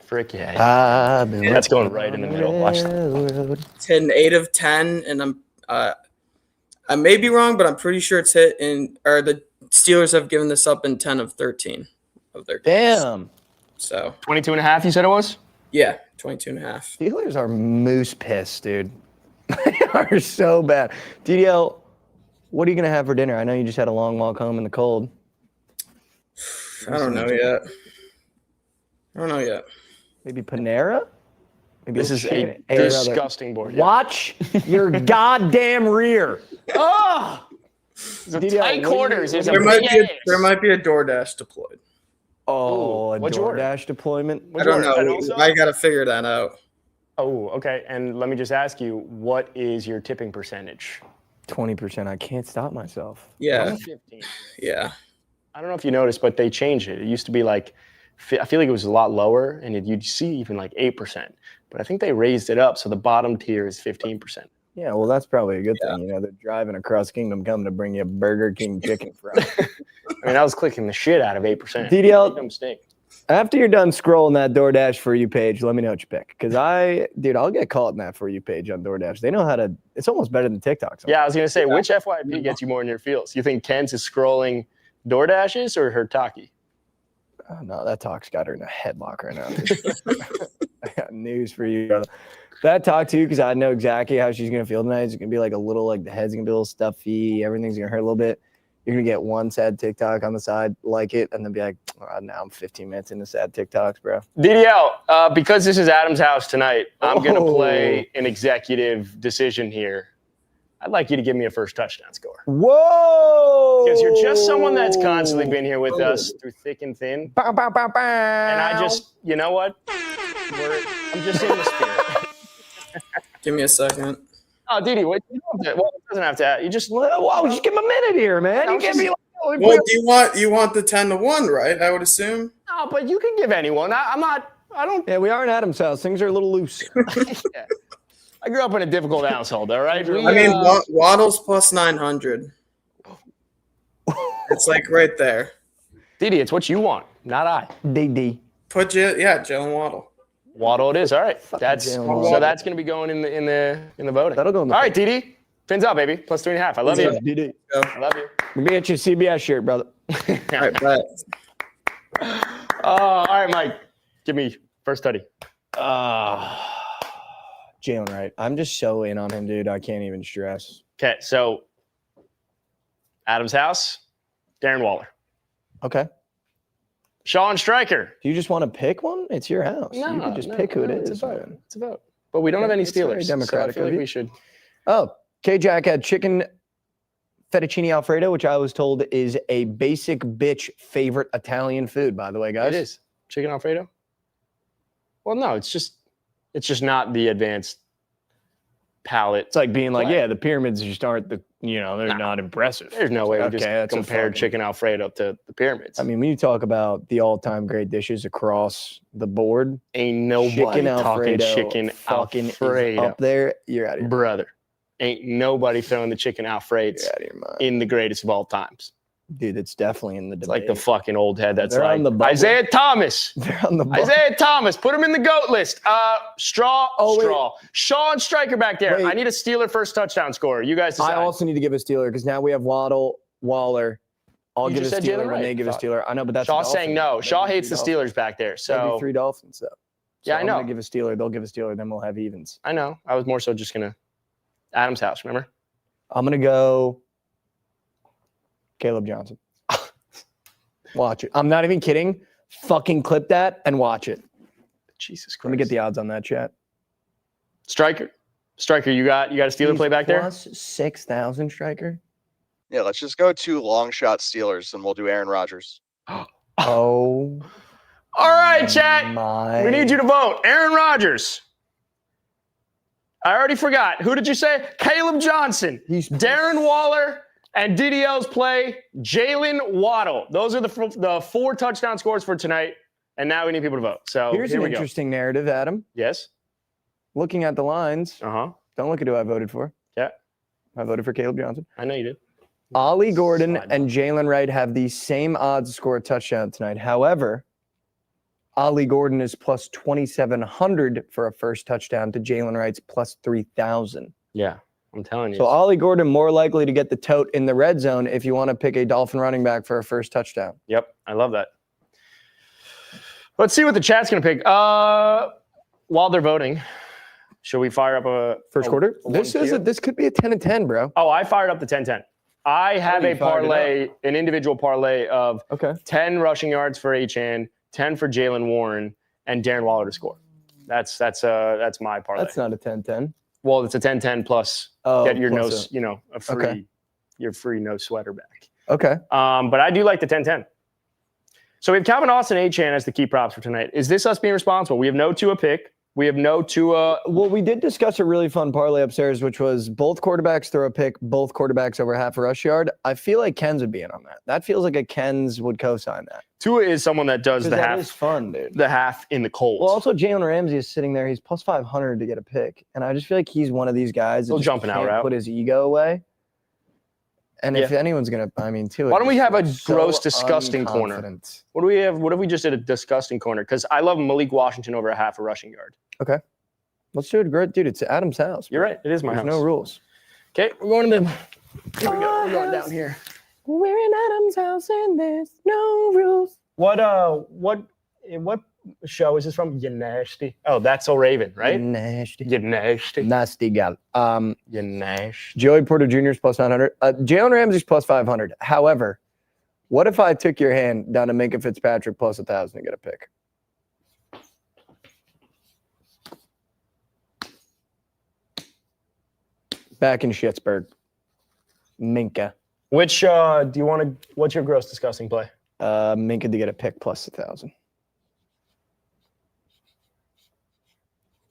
Frick yeah. That's going right in the middle. Watch that. 8 of 10, and I may be wrong, but I'm pretty sure it's hit or the Steelers have given this up in 10 of 13 of their games. Damn. So 22.5, you said it was? Yeah, 22.5. Steelers are moose pissed, dude. They are so bad. DDL, what are you going to have for dinner? I know you just had a long walk home in the cold. I don't know yet. Maybe Panera? Maybe This is a disgusting board. Watch your goddamn rear. Oh! Tight quarters. There might be a DoorDash deployed. Oh, a what'd you order? DoorDash deployment? I don't know. I got to figure that out. Oh, okay. And let me just ask you, what is your tipping percentage? 20%. I can't stop myself. Yeah. 15. Yeah. I don't know if you noticed, but they changed it. It used to be like, I feel like it was a lot lower, and you'd see even like 8%. But I think they raised it up, so the bottom tier is 15%. Yeah, well, that's probably a good thing. They're driving across Kingdom Come to bring you Burger King chicken fries. I mean, I was clicking the shit out of 8%. DDL, No mistake. after you're done scrolling that DoorDash For You page, let me know what you pick. Because I'll get caught in that For You page on DoorDash. They know how to, it's almost better than TikTok. Sometimes. Yeah, I was going to say, which FYP gets you more in your feels? You think Ken's is scrolling DoorDashes or her Taki? Oh, no, that talk's got her in a headlock right now. I got news for you, brother. That talk too, because I know exactly how she's gonna feel tonight. It's gonna be like a little, like the head's gonna be a little stuffy, everything's gonna hurt a little bit. You're gonna get one sad TikTok on the side, like it, and then be like, oh, now I'm 15 minutes into sad TikToks, bro. DDL, because this is Adam's house tonight, I'm gonna play an executive decision here. I'd like you to give me a first touchdown score. Whoa! Because you're just someone that's constantly been here with us through thick and thin. Bow, bow, bow, bow. And I just, you know what? I'm just in the spirit. Give me a second. Oh, Didi, what? You don't have to, well, it doesn't have to. You just. Whoa, just give him a minute here, man. You can't be like, Well, you want the 10-1, right? I would assume. No, but you can give anyone. I'm not. I don't. Yeah, we are in Adam's house. Things are a little loose. Yeah. I grew up in a difficult household. All right. I mean, Waddle's plus 900. It's like right there. Didi, it's what you want, not I. DD. Jalen Waddle. Waddle it is. All right. Jalen So Waddle. that's going to be going in the voting. That'll go in the All right, Didi. Pins up, baby. Plus 3.5. I love you. DD. I love you. We'll get you a CBS shirt, brother. All right, bet. All right, Mike. Give me first study. Jalen Wright. I'm just so in on him, dude. I can't even stress. Okay, so Adam's house, Darren Waller. Okay. Sean Stryker. Do you just want to pick one? It's your house. You can just pick who it is. It's a vote. man. It's a vote. But we don't have any It's very Steelers. democratic so I feel of like you. we should. Oh, K-Jack had chicken fettuccine Alfredo, which I was told is a basic bitch favorite Italian food, by the way, guys. It is. Chicken Alfredo? Well, no, it's just not the advanced palate. It's like being like, Play. yeah, the pyramids just aren't they're Nah. not impressive. There's no way we Okay, just that's a compared fucking- chicken Alfredo to the pyramids. I mean, when you talk about the all-time great dishes across the board, ain't nobody chicken talking Alfredo chicken fucking is Alfredo. up there. You're out of your Brother. Ain't nobody throwing the chicken Alfredo You're out of your mind. in the greatest of all times. Dude, it's definitely in the It's debate. like the fucking old head that's They're like on the bubble. Isaiah Thomas. They're on the bubble. Isaiah Thomas, put him in the GOAT list. Straw. Oh, wait. Sean Stryker back there. Wait. I need a Steeler first touchdown scorer. You guys decide. I also need to give a Steeler because now we have Waddle, Waller. I'll You give a just said Steeler Jalen when Wright. they give a Steeler. I know, but that's Shaw's the saying Dolphins. no. That'd Shaw be hates the three Dolphins. Steelers back there. That'd So be 3 Dolphins, though. Yeah, I I'm know. gonna give a Steeler. They'll give a Steeler. Then we'll have evens. I know. I was more so just gonna Adam's house, remember? I'm gonna go Caleb Johnson. Watch it. I'm not even kidding. Fucking clip that and watch it. Jesus Christ. Let me get the odds on that, chat. Striker, you got a Steeler play back there? Plus 6,000 striker. Yeah, let's just go 2 long shot Steelers and we'll do Aaron Rodgers. Oh All right, chat. my! We need you to vote. Aaron Rodgers. I already forgot. Who did you say? Caleb Johnson. He's Darren Waller and DDL's play, Jalen Waddle. Those are the 4 touchdown scores for tonight. And now we need people to vote. So Here's here an we go. interesting narrative, Adam. Yes. Looking at the lines, Uh-huh. don't look at who I voted for. Yeah. I voted for Caleb Johnson. I know you did. Ollie Gordon Slide and Jalen Wright have the same odds to score a touchdown tonight. However, Ollie Gordon is plus 2,700 for a first touchdown to Jalen Wright's plus 3,000. Yeah. I'm telling you. So Ollie Gordon more likely to get the tote in the red zone if you want to pick a Dolphin running back for a first touchdown. Yep. I love that. Let's see what the chat's going to pick. While they're voting, should we fire up a First quarter? a This one is tier? this could be a 10-10, bro. Oh, I fired up the 10-10. I have you a fired it parlay, an individual parlay of Okay. 10 rushing yards for Achane, 10 for Jalen Warren, and Darren Waller to score. That's my parlay. That's not a 10-10. Well, it's a 10-10 plus Oh, get your plus a free Okay. your free no sweater back. Okay. But I do like the 10-10. So we have Calvin Austin Achane as the key props for tonight. Is this us being responsible? We have no Tua pick. We have no Tua. Well, we did discuss a really fun parlay upstairs, which was both quarterbacks throw a pick, both quarterbacks over half a rush yard. I feel like Ken's would be in on that. That feels like a Ken's would co-sign that. Tua is someone that does 'Cause the that is half, fun, dude. the half in the cold. Well, also Jalen Ramsey is sitting there. He's plus 500 to get a pick, and I just feel like he's one of these guys that Little just jumping out can't route. put his ego away. And if Yeah. anyone's gonna, I mean, Tua. Why don't we just have a looks so gross, disgusting corner? unconfident. What do we have? What if we just did a disgusting corner? Because I love Malik Washington over a half a rushing yard. Let's do it, great, dude. It's Adam's house. You're right. It is my There's house. no rules. Okay, we're going to the. Here we go. We're going down here. We're in Adam's house, and there's no rules. What show is this from? You nasty. Oh, that's So Raven, right? Nasty. You nasty. Nasty gal. You nasty. Joey Porter Jr. is plus 900. Jalen Ramsey's plus 500. However, what if I took your hand down to Minka Fitzpatrick plus 1,000 to get a pick? Back in Schittsburg. Minka. Which do you want to? What's your gross disgusting play? Minka to get a pick plus 1,000.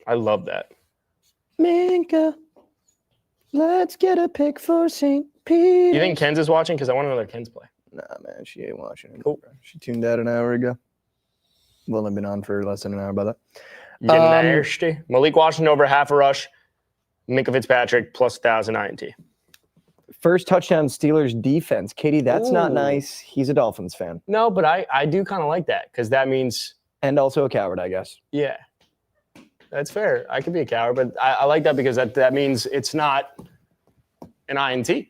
I love that. Minka, let's get a pick for St. Peter. You think Ken's is watching? Because I want another Ken's play. Nah, man, she ain't watching it. Cool. She tuned out an hour ago. We'll only been on for less than an hour about that. Nasty. Malik Washington over half a rush. Minka Fitzpatrick plus 1,000 INT. First touchdown Steelers defense. Katie, that's not Ooh. nice. He's a Dolphins fan. No, but I do kind of like that because that means, And also a coward, I guess. yeah, that's fair. I could be a coward, but I like that because that means it's not an INT.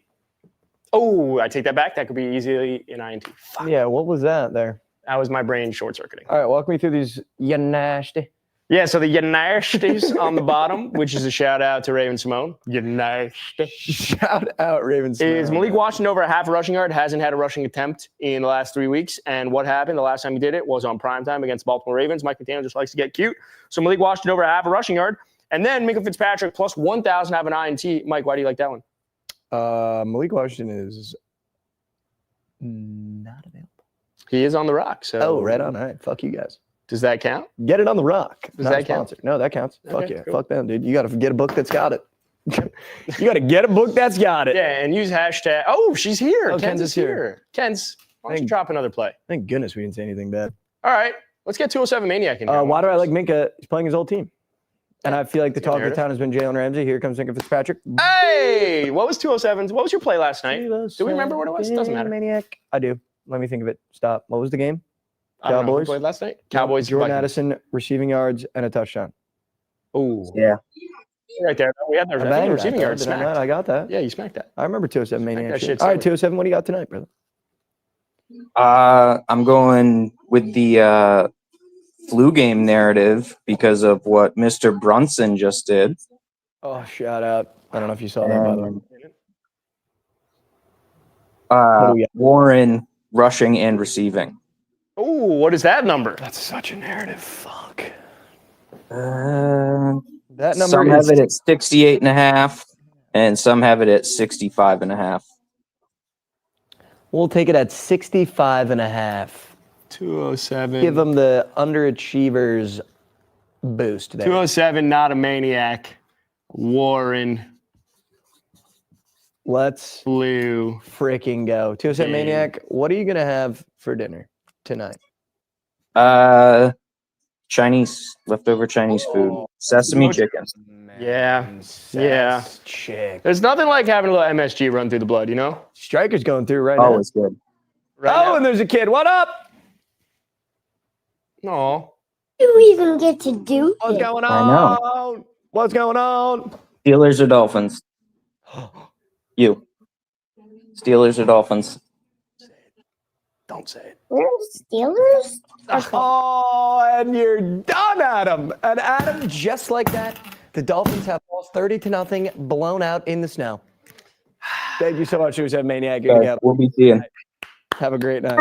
Oh, I take that back. That could be easily an INT. Fuck. Yeah, what was that there? That was my brain short-circuiting. All right, walk me through these. You nasty. Yeah, so the Yanashties on the bottom, which is a shout-out to Raven Simone. Yanashty. Shout out Ravens. Is Malik Washington over a half a rushing yard, hasn't had a rushing attempt in the last 3 weeks. And what happened the last time he did it was on primetime against the Baltimore Ravens. Mike McDaniel just likes to get cute. So Malik Washington over a half a rushing yard. And then Minka Fitzpatrick plus 1,000 have an INT. Mike, why do you like that one? Malik Washington is not available. He is on the rock. So Oh, right on. All right, fuck you guys. Does that count? Get it on the rock. Does Not that a count? sponsor. No, that counts. Fuck Okay, yeah. cool. Fuck them, dude. You got to get a book that's got it. You got to get a book that's got it. Yeah, and use hashtag. Oh, she's here. Oh, Ken's Ken's is is here. here. Ken's, why don't you Thank- drop another play? Thank goodness we didn't say anything bad. All right, let's get 207 Maniac in here. Why do I like Minka? He's playing his old team. And I feel like the It's talk of the narrative. town has been Jalen Ramsey. Here comes Minka Fitzpatrick. Hey, what was 207's? What was your play last night? Do we remember what it was? Doesn't matter. Maniac. I do. Let me think of it. Stop. What was the game? I don't know who Cowboys? played last night. Cowboys. Jordan Vikings. Addison, receiving yards, and a touchdown. Ooh. Yeah. Right there. We had the I banged that, receiving though, yards did I not? smacked. I got that. Yeah, you smacked that. I remember 207 Smack Maniac. that shit. shit All right, silly. 207. What do you got tonight, brother? I'm going with the flu game narrative because of what Mr. Brunson just did. Oh, shout out. I don't know if you saw that, by the way. What do we got? Warren rushing and receiving. Ooh, what is that number? That's such a narrative. Fuck. Uh, That number some is have it at 68.5 and some have it at 65.5. We'll take it at 65.5. 207. Give them the underachievers boost there. 207, not a maniac. Warren, Let's Blue. freaking go. 207 Game. Maniac, what are you going to have for dinner tonight? Leftover Chinese food. Sesame chicken. Yeah. Yeah. Chick. There's nothing like having a little MSG run through the blood, you know? Striker's going through right Oh, now. it's good. Oh, and there's a kid. What up? No. You even get to do What's this? going I on? What's going on? Steelers or Dolphins? You. Steelers or Dolphins? Don't say it. We're Steelers? Oh, and you're done, Adam. And Adam, just like that, the Dolphins have lost 30-0, blown out in the snow. Thank you so much, 207 Maniac. You're gonna We'll be seeing. have a great night.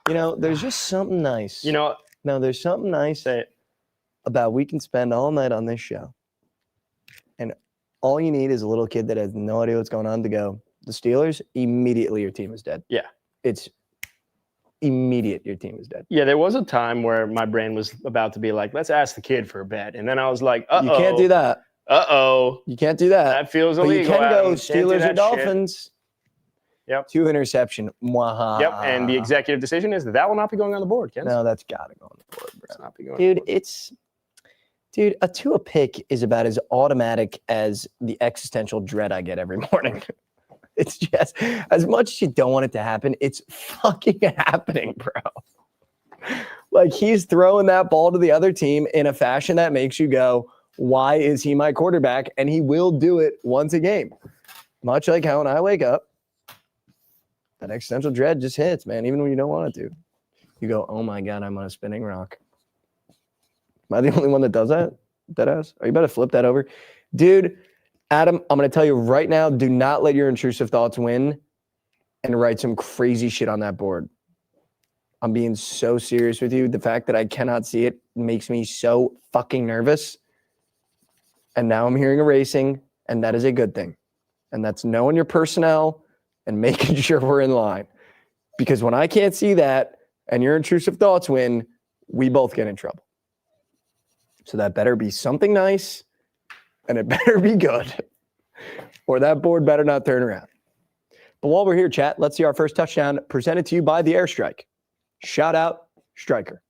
You know, there's just something nice. You know, No, there's something nice say it. about we can spend all night on this show. And all you need is a little kid that has no idea what's going on to go, the Steelers, immediately your team is dead. Yeah. It's immediate your team is dead. Yeah, there was a time where my brain was about to be like, let's ask the kid for a bet. And then I was like, uh-oh. You can't do that. Uh-oh. You can't do that. That feels But you illegal. can Adam. go Can't do Steelers that or Dolphins. Yep. 2 interception. Mwahaha. Yep, and the executive decision is that will not be going on the board, Ken. No, that's got to go on the board, It's bro. not be going on the Dude, board. a Tua pick is about as automatic as the existential dread I get every morning. It's just, as much as you don't want it to happen, it's fucking happening, bro. Like, he's throwing that ball to the other team in a fashion that makes you go, why is he my quarterback? And he will do it once a game. Much like how when I wake up, that existential dread just hits, man, even when you don't want it to. You go, oh my God, I'm on a spinning rock. Am I the only one that does that? Deadass? Are you about to flip that over? Dude, Adam, I'm going to tell you right now, do not let your intrusive thoughts win and write some crazy shit on that board. I'm being so serious with you. The fact that I cannot see it makes me so fucking nervous. And now I'm hearing a racing, and that is a good thing. And that's knowing your personnel and making sure we're in line. Because when I can't see that and your intrusive thoughts win, we both get in trouble. So that better be something nice and it better be good. Or that board better not turn around. But while we're here, chat, let's see our first touchdown presented to you by the Airstrike. Shout out striker.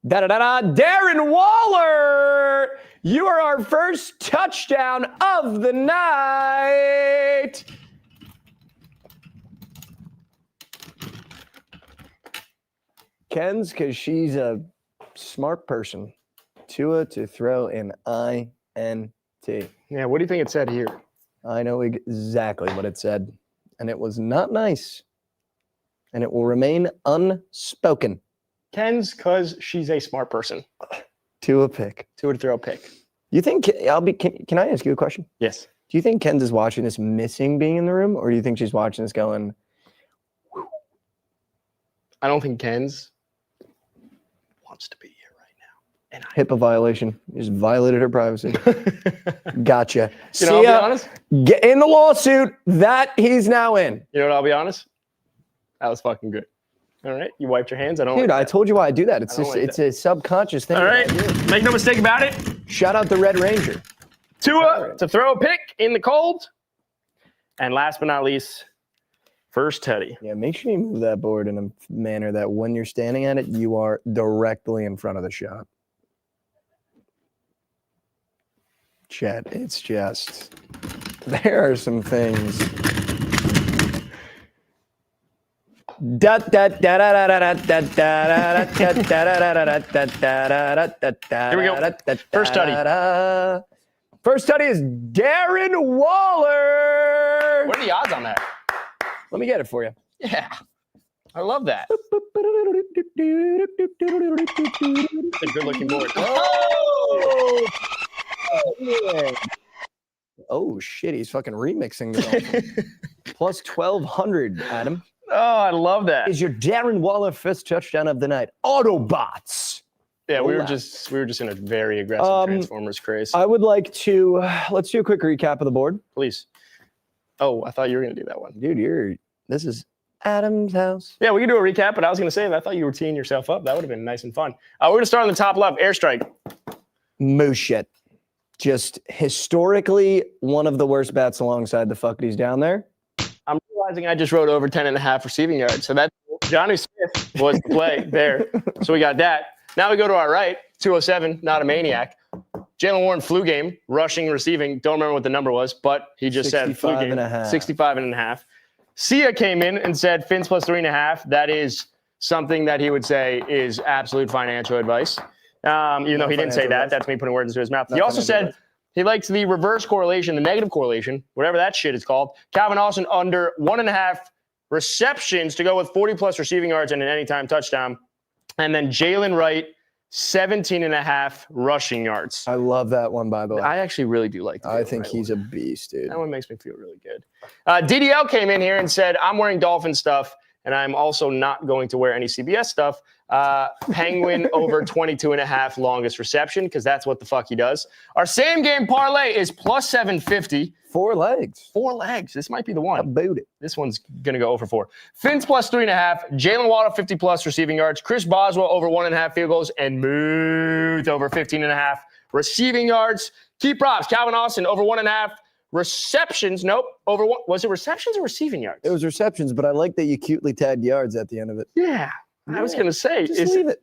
Darren Waller, you are our first touchdown of the night. Ken's, because she's a smart person. Tua to throw an INT. Yeah, what do you think it said here? I know exactly what it said. And it was not nice. And it will remain unspoken. Ken's because she's a smart person. Tua pick. Tua to throw a pick. You think can I ask you a question? Yes. Do you think Ken's is watching this missing being in the room, or do you think she's watching this going? I don't think Ken's wants to be here right now. And HIPAA violation. You just violated her privacy. Gotcha. You know, I'll be honest. Get in the lawsuit that he's now in. You know what? I'll be honest. That was fucking good. All right, you wiped your hands. I don't. Dude, like I told you why I do that. It's I don't just like it's that. a subconscious thing. All right, make no mistake about it. Shout out the Red Ranger. Tua to throw a pick in the cold. And last but not least, first Teddy. Yeah, make sure you move that board in a manner that when you're standing at it, you are directly in front of the shot. Chat, it's just, there are some things. Here we go. First study. First study is Darren Waller. What are the odds on that? Let me get it for you. Yeah, I love that. It's a good-looking board. Oh! Oh shit, he's fucking remixing the Dolphins. Plus 1,200, Adam. Oh, I love that. Is your Darren Waller first touchdown of the night? Autobots. Yeah, we were Hola. just in a very aggressive Transformers craze. I would like to let's do a quick recap of the board. Please. Oh, I thought you were gonna do that one. Dude, this is Adam's house. Yeah, we can do a recap, but I was gonna say that I thought you were teeing yourself up. That would have been nice and fun. We're gonna start on the top left, airstrike. Moose shit. Just historically one of the worst bats alongside the fuckities down there. I'm realizing I just wrote over 10.5 receiving yards. So that's Johnny Smith was the play there. So we got that. Now we go to our right, 207, not a maniac. Jalen Warren flu game, rushing, receiving. Don't remember what the number was, but he just said flu game. 65.5. Sia came in and said Fins plus 3.5. That is something that he would say is absolute financial advice. Even though he didn't say that, that's me putting words into his mouth. He also said he likes the reverse correlation, the negative correlation, whatever that shit is called. Calvin Austin under 1.5 receptions to go with 40-plus receiving yards and an anytime touchdown. And then Jalen Wright, 17.5 rushing yards. I love that one, by the way. I actually really do like that. I think he's a beast, dude. That one makes me feel really good. DDL came in here and said, I'm wearing Dolphin stuff, and I'm also not going to wear any CBS stuff. Penguin over 22.5 longest reception, because that's what the fuck he does. Our same game parlay is plus 750. 4 legs. 4 legs. This might be the one. About it. This one's going to go over 4. Fins plus 3.5. Jalen Waddle 50-plus receiving yards. Chris Boswell over 1.5 field goals. And Muth over 15.5 receiving yards. Key props. Calvin Austin over 1.5 receptions. Nope. Over one. Was it receptions or receiving yards? It was receptions, but I like that you cutely tagged yards at the end of it. Yeah. I was going to say. Just leave it.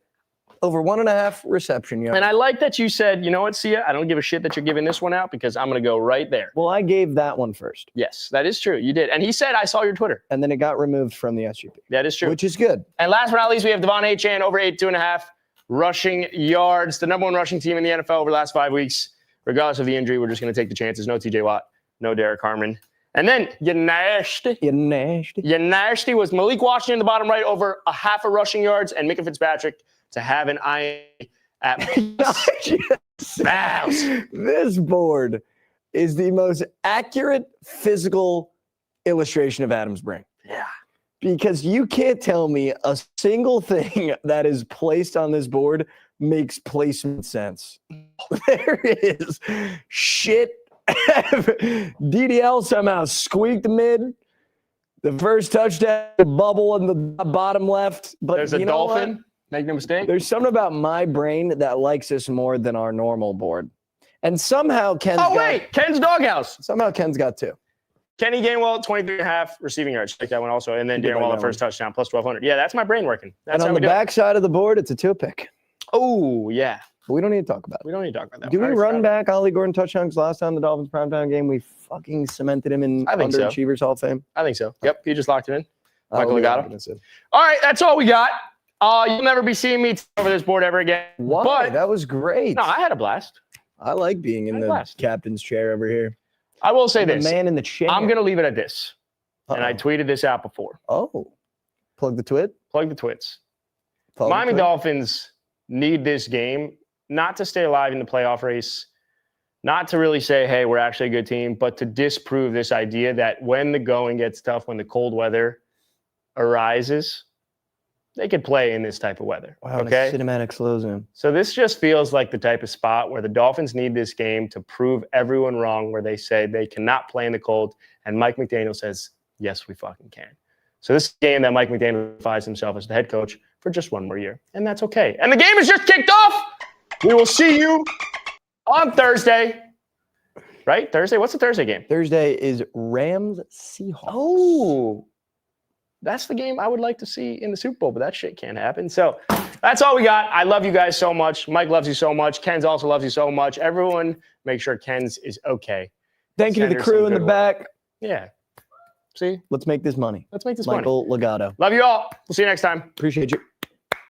Over 1.5 reception yards. And I like that you said, you know what, Sia? I don't give a shit that you're giving this one out because I'm going to go right there. Well, I gave that one first. Yes, that is true. You did. And he said, I saw your Twitter. And then it got removed from the SGP. That is true. Which is good. And last but not least, we have Devon Achane over 82.5 rushing yards. The number 1 rushing team in the NFL over the last 5 weeks. Regardless of the injury, we're just going to take the chances. No TJ Watt, no Derek Harmon. And then you nasty was Malik Washington in the bottom right over 0.5 rushing yards and Micah Fitzpatrick to have an eye at This board is the most accurate physical illustration of Adam's brain. Yeah. Because you can't tell me a single thing that is placed on this board makes placement sense. There is shit. DDL somehow squeaked mid. The first touchdown, bubble in the bottom left. But there's a you know Dolphin. what? Make no mistake. There's something about my brain that likes this more than our normal board. And somehow Ken's Ken's Doghouse. Somehow Ken's got 2. Kenny Gainwell, 23.5 receiving yards. Check that one also. And then Did Darren like Waller, that first touchdown, plus 1,200. Yeah, that's my brain working. That's And how on we the do it. back side of the board, it's a 2 pick. Oh, yeah. But we don't need to talk about it. We don't need to talk about that. Do we I already run forgot back Ollie Gordon touchdowns last time the Dolphins primetime game? We fucking cemented him in I think so. Underachievers Hall of Fame. I think so. Yep, you just locked it in. Michael we'll be Legato. locking this in. All right, that's all we got. You'll never be seeing me over this board ever again. Why? But That was great. no, I had a blast. I like being in I the blast. captain's chair over here. I will say The this. man in the chair. I'm going to leave it at this. And I Uh-oh. tweeted this out before. Oh. Plug the twit. Plug the twits. Plug the Miami twit. Dolphins need this game not to stay alive in the playoff race, not to really say, hey, we're actually a good team, but to disprove this idea that when the going gets tough, when the cold weather arises, they could play in this type of weather. Wow, Okay. cinematic slow zoom. So this just feels like the type of spot where the Dolphins need this game to prove everyone wrong, where they say they cannot play in the cold. And Mike McDaniel says, yes, we fucking can. So this is a game that Mike McDaniel finds himself as the head coach for just one more year. And that's okay. And the game is just kicked off. We will see you on Thursday. Right? Thursday? What's the Thursday game? Thursday is Rams Seahawks. Oh, that's the game I would like to see in the Super Bowl, but that shit can't happen. So that's all we got. I love you guys so much. Mike loves you so much. Ken's also loves you so much. Everyone, make sure Ken's is okay. Thank you to Send the her crew some in the good back. Yeah. See? Let's make this money. Let's make this money. Michael Legato. Love you all. We'll see you next time. Appreciate you.